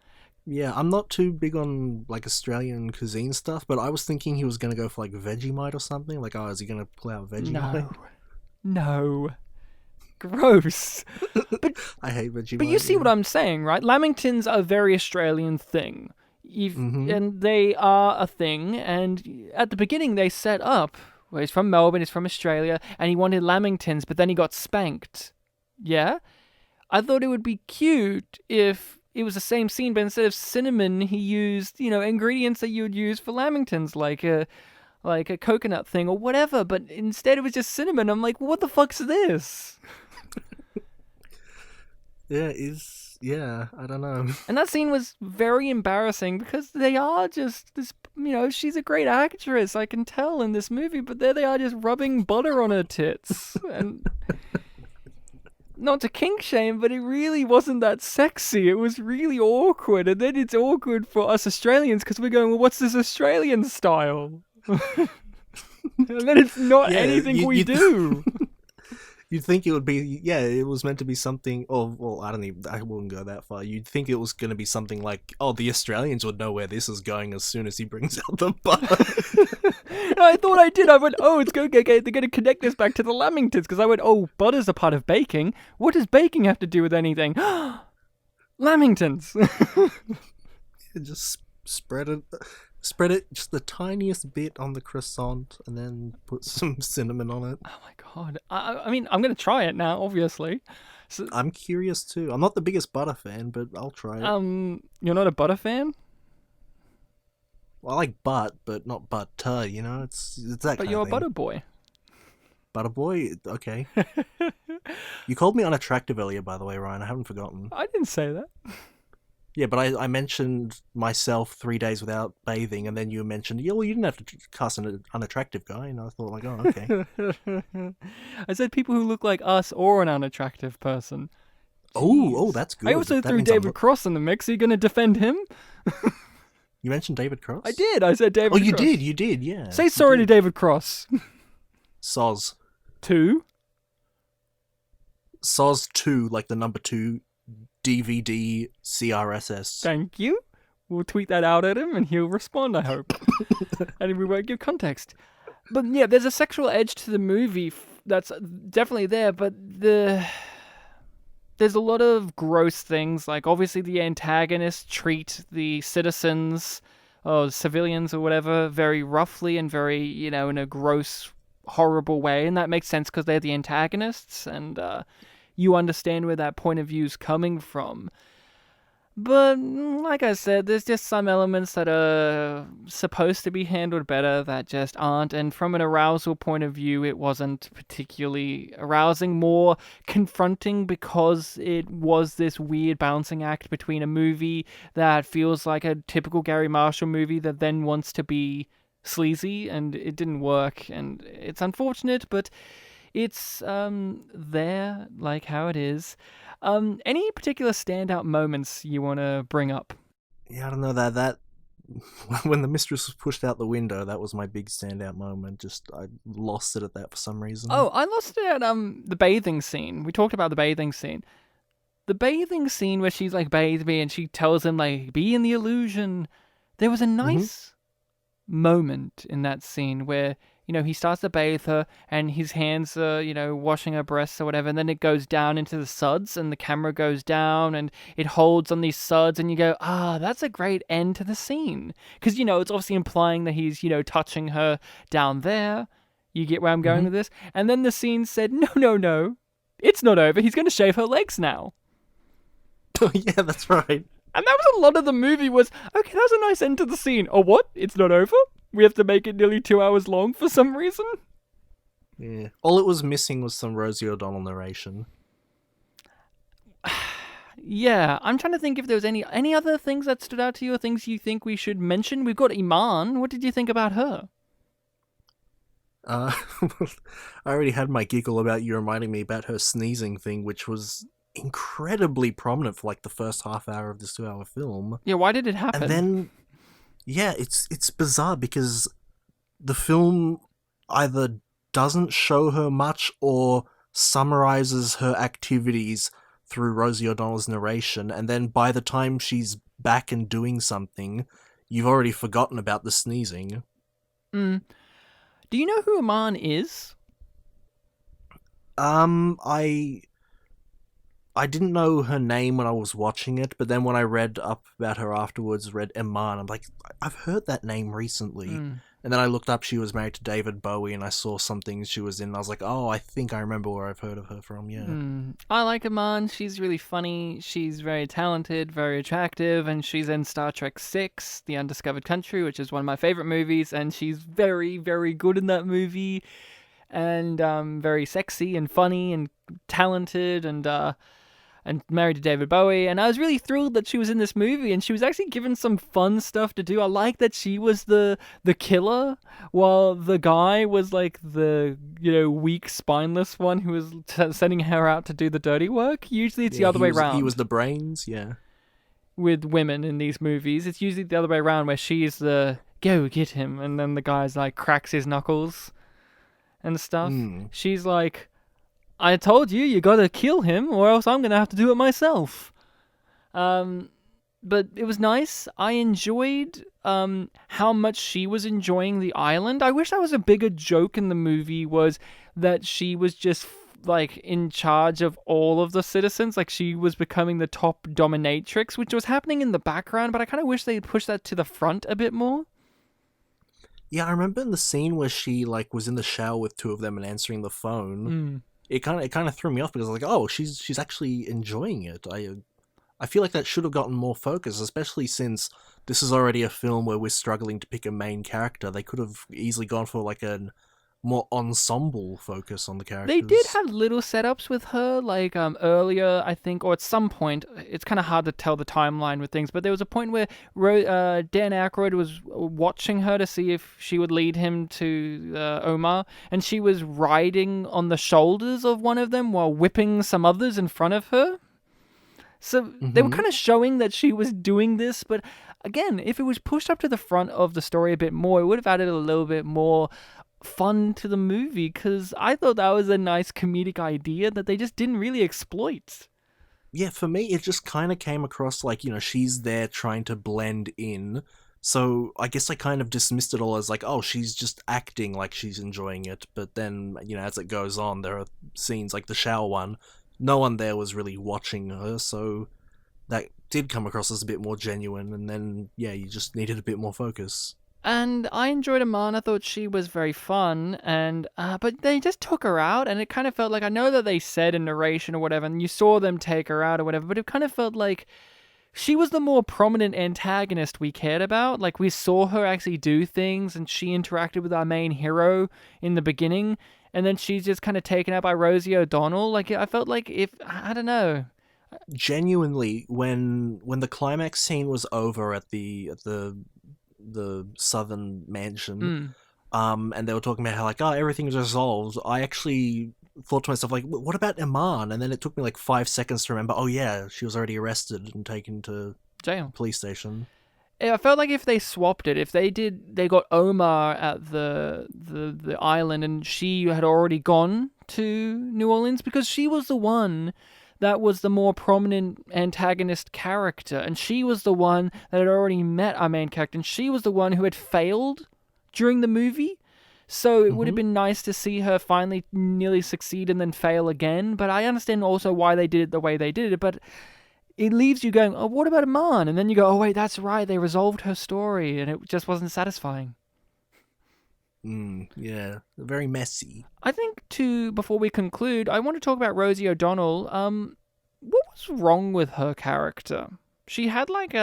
[SPEAKER 2] Yeah, I'm not too big on, like, Australian cuisine stuff, but I was thinking he was going to go for, like, Vegemite or something. Like, oh, is he going to pull out Vegemite?
[SPEAKER 1] No. Gross. But
[SPEAKER 2] I hate Vegemite.
[SPEAKER 1] But you see what I'm saying, right? Lamingtons are a very Australian thing. And they are a thing. And at the beginning, they set up. Well, he's from Melbourne. He's from Australia, and he wanted lamingtons, but then he got spanked. Yeah, I thought it would be cute if it was the same scene, but instead of cinnamon, he used ingredients that you would use for lamingtons, like a coconut thing or whatever. But instead, it was just cinnamon. I'm like, what the fuck's this?
[SPEAKER 2] Yeah, I don't know.
[SPEAKER 1] And that scene was very embarrassing because they are just this, she's a great actress, I can tell in this movie, but there they are just rubbing butter on her tits. And not to kink shame, but it really wasn't that sexy. It was really awkward. And then it's awkward for us Australians because we're going, well, what's this Australian style? And then it's not anything we do.
[SPEAKER 2] You'd think it would be, it was meant to be something, I wouldn't go that far. You'd think it was going to be something like, the Australians would know where this is going as soon as he brings out the butter.
[SPEAKER 1] I thought I did. I went, it's going to they're going to connect this back to the lamingtons, because I went, butter's a part of baking. What does baking have to do with anything? Lamingtons.
[SPEAKER 2] Just spread it just the tiniest bit on the croissant and then put some cinnamon on it.
[SPEAKER 1] Oh my god. I mean, I'm going to try it now, obviously. So,
[SPEAKER 2] I'm curious too. I'm not the biggest butter fan, but I'll try it.
[SPEAKER 1] You're not a butter fan?
[SPEAKER 2] Well, I like butt, but not butter, It's that
[SPEAKER 1] But you're a butter boy.
[SPEAKER 2] Butter boy? Okay. You called me unattractive earlier, by the way, Ryan. I haven't forgotten.
[SPEAKER 1] I didn't say that.
[SPEAKER 2] Yeah, but I mentioned myself 3 days without bathing, and then you mentioned, you didn't have to cast an unattractive guy, and I thought, like, okay.
[SPEAKER 1] I said people who look like us or an unattractive person.
[SPEAKER 2] Oh, that's good.
[SPEAKER 1] I also threw David Cross in the mix. Are you going to defend him?
[SPEAKER 2] You mentioned David Cross?
[SPEAKER 1] I did. I said David Cross.
[SPEAKER 2] Oh, you did, yeah.
[SPEAKER 1] Say sorry to David Cross.
[SPEAKER 2] Soz.
[SPEAKER 1] 2?
[SPEAKER 2] Soz 2, like the number 2. DVD CRSS.
[SPEAKER 1] Thank you. We'll tweet that out at him and he'll respond, I hope. And we won't give context. But yeah, there's a sexual edge to the movie that's definitely there, but there's a lot of gross things. Like, obviously the antagonists treat the citizens or civilians or whatever very roughly and very, in a gross, horrible way. And that makes sense because they're the antagonists, and you understand where that point of view's coming from. But, like I said, there's just some elements that are supposed to be handled better that just aren't. And from an arousal point of view, it wasn't particularly arousing, more confronting, because it was this weird balancing act between a movie that feels like a typical Gary Marshall movie that then wants to be sleazy, and it didn't work. And it's unfortunate, but it's there, like how it is. Any particular standout moments you want to bring up?
[SPEAKER 2] Yeah, I don't know, that when the mistress was pushed out the window, that was my big standout moment. I lost it at that for some reason.
[SPEAKER 1] Oh, I lost it at the bathing scene. We talked about the bathing scene. The bathing scene where she's like, bathe me, and she tells him, like, be in the illusion. There was a nice moment in that scene where, he starts to bathe her and his hands are, washing her breasts or whatever, and then it goes down into the suds and the camera goes down and it holds on these suds, and you go, that's a great end to the scene. Because, it's obviously implying that he's, touching her down there. You get where I'm going with this? And then the scene said, no, it's not over. He's going to shave her legs now.
[SPEAKER 2] Oh, yeah, that's right.
[SPEAKER 1] And that was a lot of the movie was, okay, that was a nice end to the scene. Oh, what? It's not over? We have to make it nearly 2 hours long for some reason?
[SPEAKER 2] Yeah. All it was missing was some Rosie O'Donnell narration.
[SPEAKER 1] Yeah, I'm trying to think if there was any other things that stood out to you or things you think we should mention. We've got Iman. What did you think about her?
[SPEAKER 2] I already had my giggle about you reminding me about her sneezing thing, which was incredibly prominent for like the first half hour of this 2-hour film.
[SPEAKER 1] Yeah, why did it happen?
[SPEAKER 2] And then, yeah, it's bizarre because the film either doesn't show her much or summarizes her activities through Rosie O'Donnell's narration, and then by the time she's back and doing something, you've already forgotten about the sneezing.
[SPEAKER 1] Do you know who Iman is?
[SPEAKER 2] I I didn't know her name when I was watching it, but then when I read up about her afterwards, read Iman, I'm like, I've heard that name recently.
[SPEAKER 1] Mm.
[SPEAKER 2] And then I looked up, she was married to David Bowie, and I saw some things she was in, and I was like, oh, I think I remember where I've heard of her from, yeah.
[SPEAKER 1] I like Iman. She's really funny. She's very talented, very attractive, and she's in Star Trek 6, The Undiscovered Country, which is one of my favorite movies, and she's very, very good in that movie, and very sexy and funny and talented, and married to David Bowie. And I was really thrilled that she was in this movie, and she was actually given some fun stuff to do. I like that she was the killer, while the guy was like the weak, spineless one who was sending her out to do the dirty work. Usually, it's the
[SPEAKER 2] Yeah,
[SPEAKER 1] other way
[SPEAKER 2] he was
[SPEAKER 1] around
[SPEAKER 2] the brains, yeah.
[SPEAKER 1] with women in these movies. It's usually the other way around where she's the go get him, and then the guy's like cracks his knuckles and stuff. She's like, I told you, you gotta kill him, or else I'm gonna have to do it myself. But it was nice. I enjoyed how much she was enjoying the island. I wish that was a bigger joke in the movie, was that she was just like in charge of all of the citizens, like she was becoming the top dominatrix, which was happening in the background, but I kind of wish they'd pushed that to the front a bit more.
[SPEAKER 2] Yeah, I remember in the scene where she like was in the shower with two of them and answering the phone. It kind of threw me off because I was like, oh, she's actually enjoying it. I feel like that should have gotten more focus, especially since this is already a film where we're struggling to pick a main character. They could have easily gone for like a more ensemble focus on the
[SPEAKER 1] They did
[SPEAKER 2] characters.
[SPEAKER 1] have little setups with her, like earlier, I think, or at some point. It's kind of hard to tell the timeline with things, but there was a point where Dan Aykroyd was watching her to see if she would lead him to Omar, and she was riding on the shoulders of one of them while whipping some others in front of her. So they were
[SPEAKER 2] Hmm.
[SPEAKER 1] kind of showing that she was doing this, but again, if it was pushed up to the front of the story a bit more, it would have added a little bit more fun to the movie, because I thought that was a nice comedic idea that they just didn't really exploit.
[SPEAKER 2] Yeah, for me, it just kind of came across like, she's there trying to blend in. So I guess I kind of dismissed it all as like, oh, she's just acting like she's enjoying it. But then, as it goes on, there are scenes like the shower one. No one there was really watching her, so that did come across as a bit more genuine. And then, yeah, you just needed a bit more focus.
[SPEAKER 1] And I enjoyed Iman. I thought she was very fun, and but they just took her out, and it kind of felt like, I know that they said in narration or whatever, and you saw them take her out or whatever, but it kind of felt like she was the more prominent antagonist we cared about. Like, we saw her actually do things, and she interacted with our main hero in the beginning, and then she's just kind of taken out by Rosie O'Donnell. Like, I felt like, if I don't know.
[SPEAKER 2] Genuinely, when the climax scene was over at the southern mansion,
[SPEAKER 1] Mm.
[SPEAKER 2] and they were talking about how like, oh, everything's resolved, I actually thought to myself like, what about Iman? And then it took me like 5 seconds to remember, oh yeah, she was already arrested and taken to
[SPEAKER 1] Jail.
[SPEAKER 2] police station.
[SPEAKER 1] I felt like if they swapped it, if they got Omar at the island, and she had already gone to New Orleans, because she was the one that was the more prominent antagonist character, and she was the one that had already met our main character, and she was the one who had failed during the movie. So it would have
[SPEAKER 2] Hmm.
[SPEAKER 1] been nice to see her finally nearly succeed and then fail again. But I understand also why they did it the way they did it. But it leaves you going, oh, what about Iman? And then you go, oh, wait, that's right. They resolved her story, and it just wasn't satisfying.
[SPEAKER 2] Yeah, very messy.
[SPEAKER 1] I think, before we conclude, I want to talk about Rosie O'Donnell. What was wrong with her character? She had like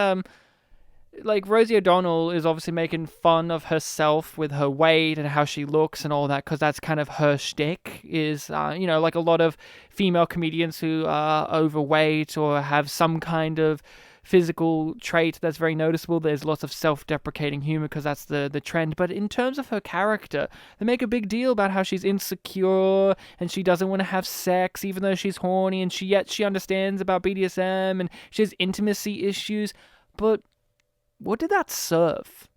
[SPEAKER 1] Rosie O'Donnell is obviously making fun of herself with her weight and how she looks and all that, because that's kind of her shtick. Is like a lot of female comedians who are overweight or have some kind of physical trait that's very noticeable. There's lots of self-deprecating humor because that's the trend. But in terms of her character, they make a big deal about how she's insecure and she doesn't want to have sex even though she's horny, and yet she understands about BDSM and she has intimacy issues. But what did that serve?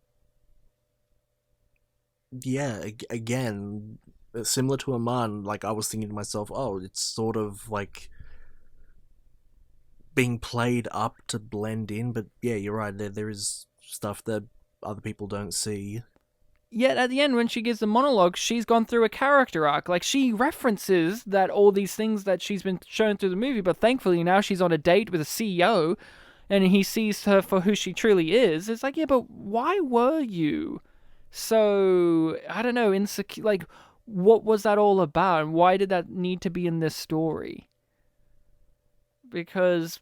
[SPEAKER 2] Yeah, again, similar to Aman, like I was thinking to myself, oh, it's sort of like being played up to blend in, but yeah, you're right. There is stuff that other people don't see.
[SPEAKER 1] Yet at the end, when she gives the monologue, she's gone through a character arc. Like, she references that all these things that she's been shown through the movie, but thankfully now she's on a date with a CEO, and he sees her for who she truly is. It's like, yeah, but why were you so, I don't know, insecure? Like, what was that all about, and why did that need to be in this story? Because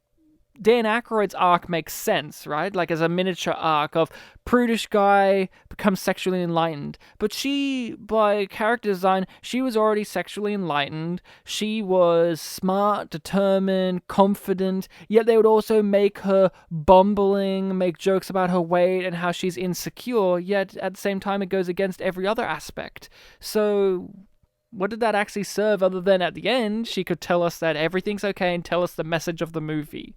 [SPEAKER 1] Dan Aykroyd's arc makes sense, right? Like, as a miniature arc of prudish guy becomes sexually enlightened. But she, by character design, she was already sexually enlightened. She was smart, determined, confident, yet they would also make her bumbling, make jokes about her weight and how she's insecure, yet at the same time it goes against every other aspect. So what did that actually serve other than at the end she could tell us that everything's okay and tell us the message of the movie?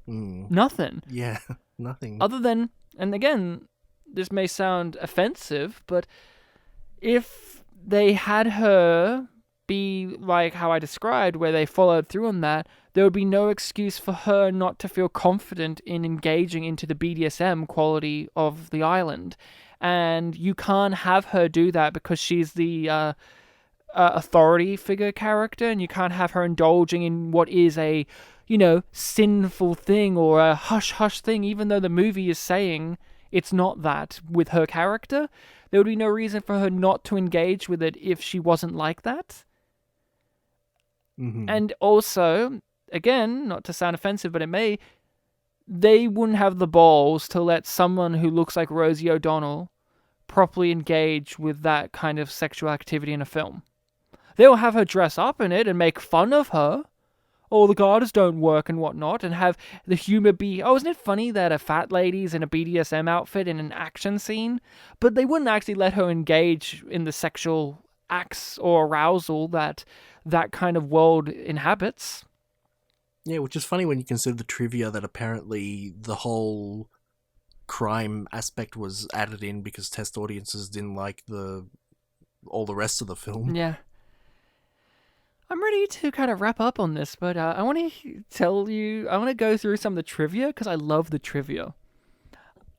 [SPEAKER 1] Nothing.
[SPEAKER 2] Yeah, nothing.
[SPEAKER 1] Other than, and again, this may sound offensive, but if they had her be like how I described, where they followed through on that, there would be no excuse for her not to feel confident in engaging into the BDSM quality of the island. And you can't have her do that because she's the authority figure character, and you can't have her indulging in what is a, sinful thing or a hush-hush thing, even though the movie is saying it's not that with her character. There would be no reason for her not to engage with it if she wasn't like that.
[SPEAKER 2] Mm-hmm.
[SPEAKER 1] And also, again, not to sound offensive, but they wouldn't have the balls to let someone who looks like Rosie O'Donnell properly engage with that kind of sexual activity in a film. They'll have her dress up in it and make fun of her. Oh, the garters don't work and whatnot, and have the humor be, oh, isn't it funny that a fat lady's in a BDSM outfit in an action scene? But they wouldn't actually let her engage in the sexual acts or arousal that kind of world inhabits.
[SPEAKER 2] Yeah, which is funny when you consider the trivia that apparently the whole crime aspect was added in because test audiences didn't like all the rest of the film.
[SPEAKER 1] Yeah. I'm ready to kind of wrap up on this, but I want to go through some of the trivia because I love the trivia.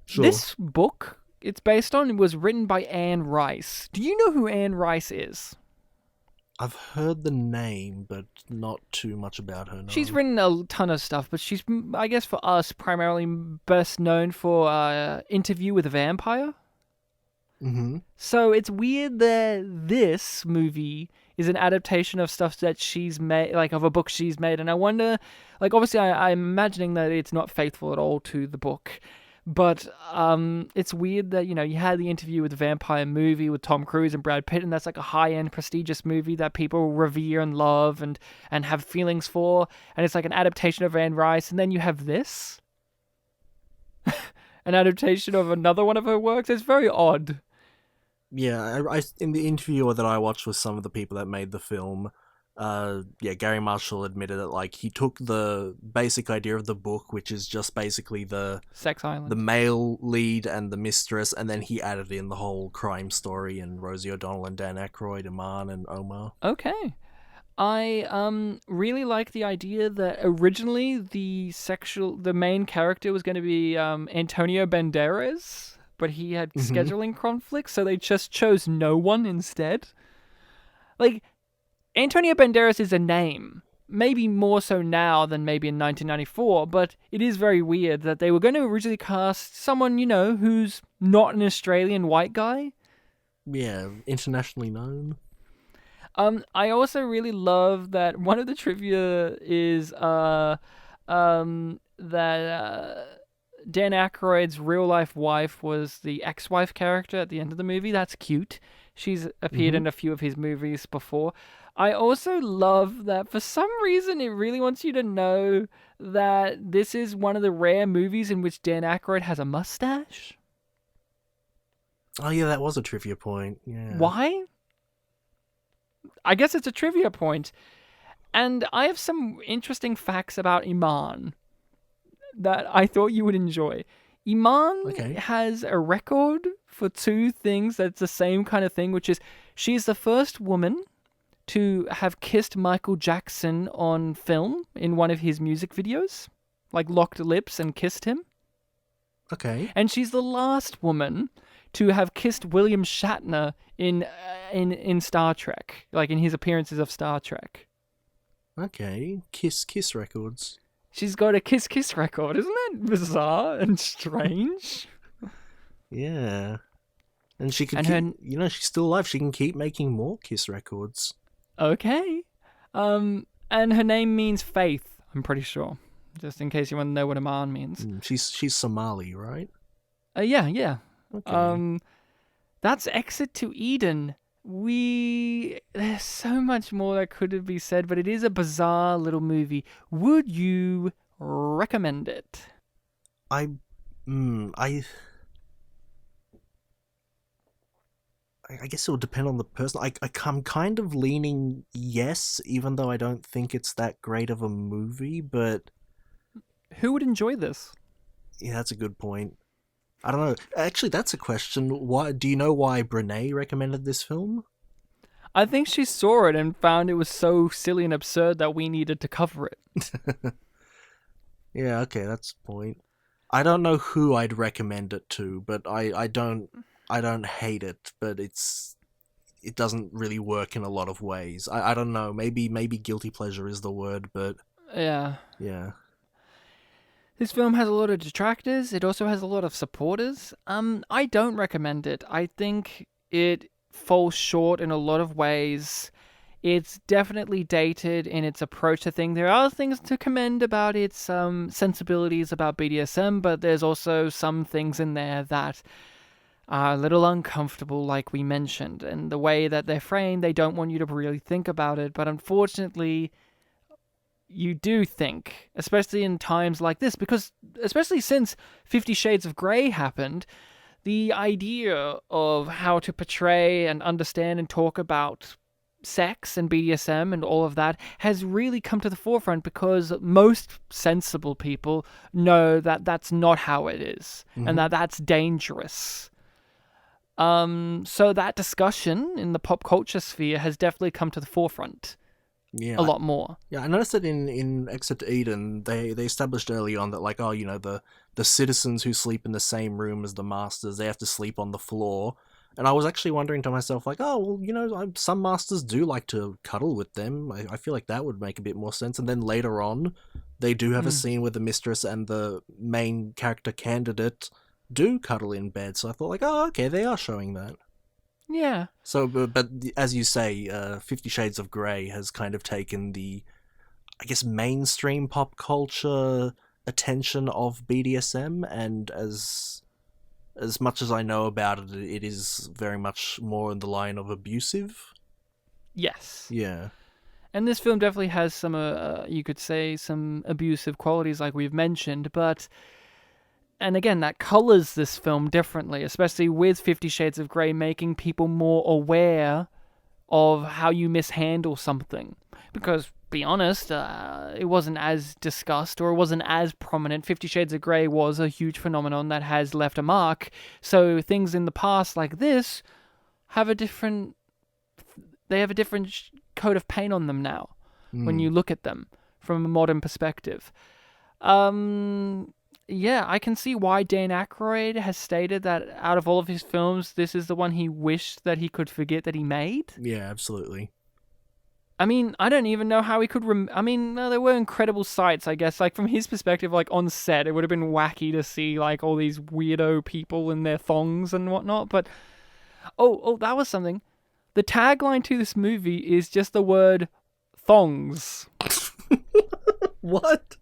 [SPEAKER 2] Sure.
[SPEAKER 1] This book was written by Anne Rice. Do you know who Anne Rice is?
[SPEAKER 2] I've heard the name, but not too much about her. No.
[SPEAKER 1] She's written a ton of stuff, but she's, I guess for us, primarily best known for Interview with a Vampire.
[SPEAKER 2] Mm-hmm.
[SPEAKER 1] So it's weird that this movie is an adaptation of stuff that she's made, like of a book she's made. And I wonder, like, obviously I'm imagining that it's not faithful at all to the book. But it's weird that, you had the Interview with the Vampire movie with Tom Cruise and Brad Pitt, and that's like a high-end, prestigious movie that people revere and love and have feelings for. And it's like an adaptation of Anne Rice. And then you have this. An adaptation of another one of her works. It's very odd.
[SPEAKER 2] Yeah, I in the interview that I watched with some of the people that made the film, Gary Marshall admitted that like he took the basic idea of the book, which is just basically the
[SPEAKER 1] Sex Island,
[SPEAKER 2] the male lead and the mistress, and then he added in the whole crime story and Rosie O'Donnell and Dan Aykroyd, Iman and Omar.
[SPEAKER 1] Okay. I really like the idea that originally the main character was going to be Antonio Banderas, but he had scheduling conflicts, so they just chose no one instead. Like, Antonio Banderas is a name. Maybe more so now than maybe in 1994, but it is very weird that they were going to originally cast someone, who's not an Australian white guy.
[SPEAKER 2] Yeah, internationally known.
[SPEAKER 1] I also really love that one of the trivia is that Dan Aykroyd's real-life wife was the ex-wife character at the end of the movie. That's cute. She's appeared in a few of his movies before. I also love that for some reason it really wants you to know that this is one of the rare movies in which Dan Aykroyd has a mustache.
[SPEAKER 2] Oh yeah, that was a trivia point. Yeah.
[SPEAKER 1] Why? I guess it's a trivia point. And I have some interesting facts about Iman that I thought you would enjoy. Iman has a record for two things that's the same kind of thing, which is she's the first woman to have kissed Michael Jackson on film in one of his music videos, like locked lips and kissed him.
[SPEAKER 2] Okay.
[SPEAKER 1] And she's the last woman to have kissed William Shatner in Star Trek, like in his appearances of Star Trek.
[SPEAKER 2] Okay, Kiss records.
[SPEAKER 1] She's got a kiss record. Isn't that bizarre and strange?
[SPEAKER 2] Yeah. And she can she's still alive. She can keep making more Kiss records.
[SPEAKER 1] Okay. And her name means faith, I'm pretty sure. Just in case you want to know what Iman means.
[SPEAKER 2] She's Somali, right?
[SPEAKER 1] Yeah.
[SPEAKER 2] Okay.
[SPEAKER 1] That's Exit to Eden. There's so much more that could be said, but it is a bizarre little movie. Would you recommend it?
[SPEAKER 2] I guess it will depend on the person. I'm kind of leaning yes, even though I don't think it's that great of a movie, but...
[SPEAKER 1] Who would enjoy this?
[SPEAKER 2] Yeah, that's a good point. I don't know. Actually, that's a question. Why do you know why Brene recommended this film?
[SPEAKER 1] I think she saw it and found it was so silly and absurd that we needed to cover it.
[SPEAKER 2] Yeah, okay, that's the point. I don't know who I'd recommend it to, but I don't hate it, but it doesn't really work in a lot of ways. I don't know. Maybe guilty pleasure is the word, but
[SPEAKER 1] yeah. This film has a lot of detractors. It also has a lot of supporters. I don't recommend it. I think it falls short in a lot of ways. It's definitely dated in its approach to things. There are things to commend about its sensibilities about BDSM, but there's also some things in there that are a little uncomfortable, like we mentioned. And the way that they're framed, they don't want you to really think about it. But unfortunately, you do think, especially in times like this, because especially since 50 Shades of Grey happened, the idea of how to portray and understand and talk about sex and BDSM and all of that has really come to the forefront, because most sensible people know that that's not how it is, and that that's dangerous. So that discussion in the pop culture sphere has definitely come to the forefront.
[SPEAKER 2] Yeah,
[SPEAKER 1] a lot more.
[SPEAKER 2] Yeah, I noticed that in Exit to Eden, they established early on that, like, the citizens who sleep in the same room as the masters, they have to sleep on the floor. And I was actually wondering to myself, like, oh, well, some masters do like to cuddle with them. I feel like that would make a bit more sense. And then later on, they do have a scene where the mistress and the main character candidate do cuddle in bed. So I thought, like, oh, okay, they are showing that.
[SPEAKER 1] Yeah.
[SPEAKER 2] So, but as you say, 50 Shades of Grey has kind of taken the, I guess, mainstream pop culture attention of BDSM, and as much as I know about it, it is very much more in the line of abusive.
[SPEAKER 1] Yes.
[SPEAKER 2] Yeah.
[SPEAKER 1] And this film definitely has some, you could say, some abusive qualities, like we've mentioned, but... And again, that colors this film differently, especially with 50 Shades of Grey making people more aware of how you mishandle something. Because, be honest, it wasn't as discussed, or it wasn't as prominent. 50 Shades of Grey was a huge phenomenon that has left a mark. So things in the past like this have a different... They have a different coat of paint on them now, when you look at them from a modern perspective. Yeah, I can see why Dan Aykroyd has stated that out of all of his films, this is the one he wished that he could forget that he made.
[SPEAKER 2] Yeah, absolutely.
[SPEAKER 1] I mean, I don't even know how he could... there were incredible sights, I guess. Like, from his perspective, like, on set, it would have been wacky to see, like, all these weirdo people in their thongs and whatnot, but... Oh, that was something. The tagline to this movie is just the word thongs.
[SPEAKER 2] What?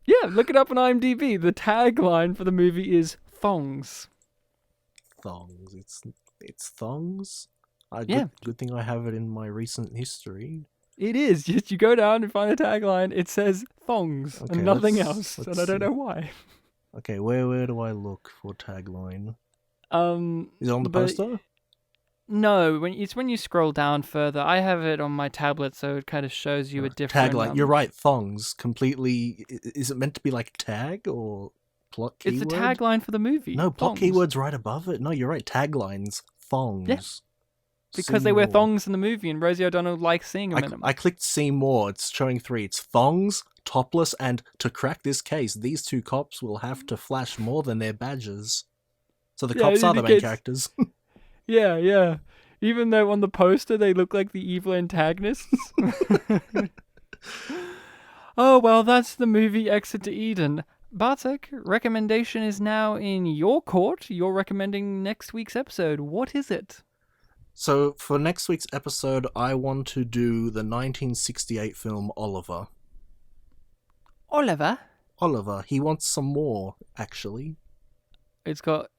[SPEAKER 1] Yeah, look it up on IMDb. The tagline for the movie is thongs.
[SPEAKER 2] Thongs. It's thongs?
[SPEAKER 1] Yeah.
[SPEAKER 2] Good thing I have it in my recent history.
[SPEAKER 1] It is. Just you go down and find the tagline. It says thongs and nothing else. And I don't know why.
[SPEAKER 2] Okay, where do I look for tagline? Is it on the poster?
[SPEAKER 1] No, when you scroll down further, I have it on my tablet, so it kind of shows you a different
[SPEAKER 2] tagline. You're right, thongs. Completely. Is it meant to be like tag or plot keyword?
[SPEAKER 1] It's the tagline for the movie.
[SPEAKER 2] No, plot
[SPEAKER 1] thongs.
[SPEAKER 2] keyword's right above it. No, you're right. Taglines, thongs.
[SPEAKER 1] Yeah. Because they wear thongs in the movie, and Rosie O'Donnell likes seeing them in them.
[SPEAKER 2] I clicked see more. It's showing 3. It's thongs, topless, and to crack this case, these 2 cops will have to flash more than their badges. So the
[SPEAKER 1] Yeah,
[SPEAKER 2] cops are the
[SPEAKER 1] it
[SPEAKER 2] main
[SPEAKER 1] gets-
[SPEAKER 2] characters.
[SPEAKER 1] Yeah, yeah. Even though on the poster they look like the evil antagonists. Oh, well, that's the movie Exit to Eden. Bartek, recommendation is now in your court. You're recommending next week's episode. What is it?
[SPEAKER 2] So for next week's episode, I want to do the 1968 film Oliver.
[SPEAKER 1] Oliver?
[SPEAKER 2] Oliver. He wants some more, actually.
[SPEAKER 1] It's got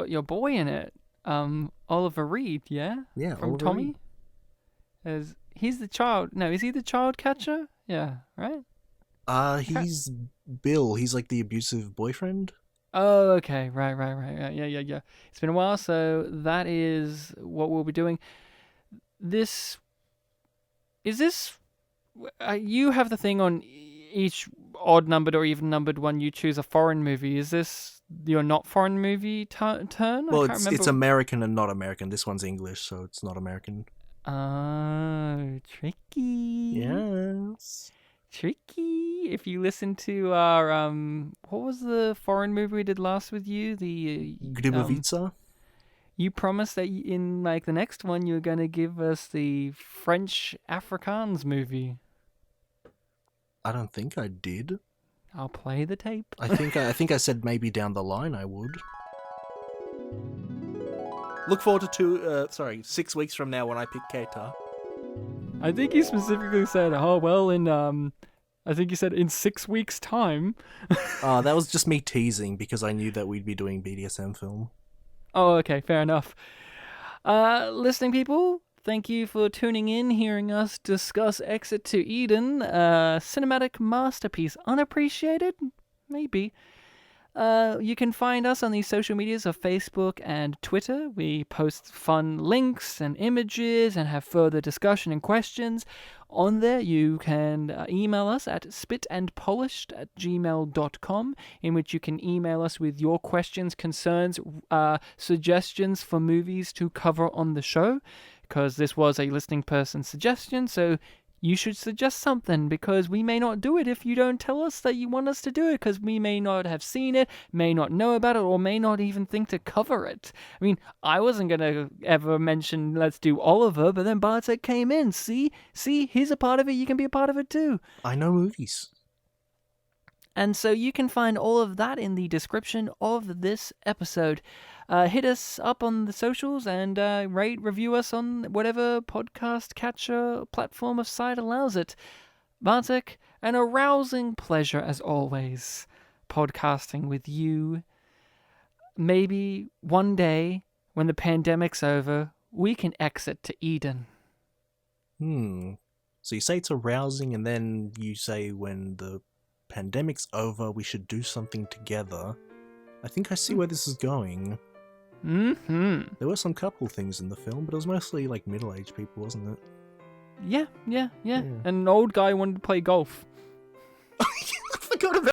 [SPEAKER 1] your boy in it. Oliver Reed, yeah?
[SPEAKER 2] Yeah,
[SPEAKER 1] From
[SPEAKER 2] Oliver
[SPEAKER 1] Tommy?
[SPEAKER 2] Reed.
[SPEAKER 1] He's the child. No, is he the child catcher? Yeah, right?
[SPEAKER 2] He's Bill. He's like the abusive boyfriend.
[SPEAKER 1] Oh, okay. Right. Yeah. It's been a while, so that is what we'll be doing. This... Is this... you have the thing on each odd-numbered or even-numbered one you choose a foreign movie. Is this your not foreign movie turn?
[SPEAKER 2] Well,
[SPEAKER 1] I can't remember.
[SPEAKER 2] it's American and not American. This one's English, so it's not American.
[SPEAKER 1] Oh, tricky.
[SPEAKER 2] Yes.
[SPEAKER 1] Tricky. If you listen to our what was the foreign movie we did last with you? The
[SPEAKER 2] Gribovica?
[SPEAKER 1] you promised that in like the next one you were going to give us the French Afrikaans movie.
[SPEAKER 2] I don't think I did.
[SPEAKER 1] I'll play the tape.
[SPEAKER 2] I think I said maybe down the line I would. Look forward to 6 weeks from now when I pick Keita.
[SPEAKER 1] I think you specifically said, "Oh well," I think you said in 6 weeks' time.
[SPEAKER 2] That was just me teasing because I knew that we'd be doing BDSM film.
[SPEAKER 1] Oh, okay, fair enough. Listening people, thank you for tuning in, hearing us discuss Exit to Eden, cinematic masterpiece, unappreciated, maybe. You can find us on the social medias of Facebook and Twitter. We post fun links and images and have further discussion and questions. On there, you can email us at spitandpolished@gmail.com, in which you can email us with your questions, concerns, suggestions for movies to cover on the show, because this was a listening person's suggestion, so you should suggest something, because we may not do it if you don't tell us that you want us to do it, because we may not have seen it, may not know about it, or may not even think to cover it. I mean, I wasn't going to ever mention let's do Oliver, but then Bartek came in. See, he's a part of it, you can be a part of it too.
[SPEAKER 2] I know movies.
[SPEAKER 1] And so you can find all of that in the description of this episode. Hit us up on the socials and rate, review us on whatever podcast catcher platform of site allows it. Bartek, an arousing pleasure as always, podcasting with you. Maybe one day, when the pandemic's over, we can exit to Eden.
[SPEAKER 2] So you say it's arousing, and then you say when the pandemic's over, we should do something together. I think I see where this is going. There were some couple things in the film, but it was mostly like middle-aged people, wasn't it?
[SPEAKER 1] Yeah. And an old guy wanted to play golf.
[SPEAKER 2] I forgot about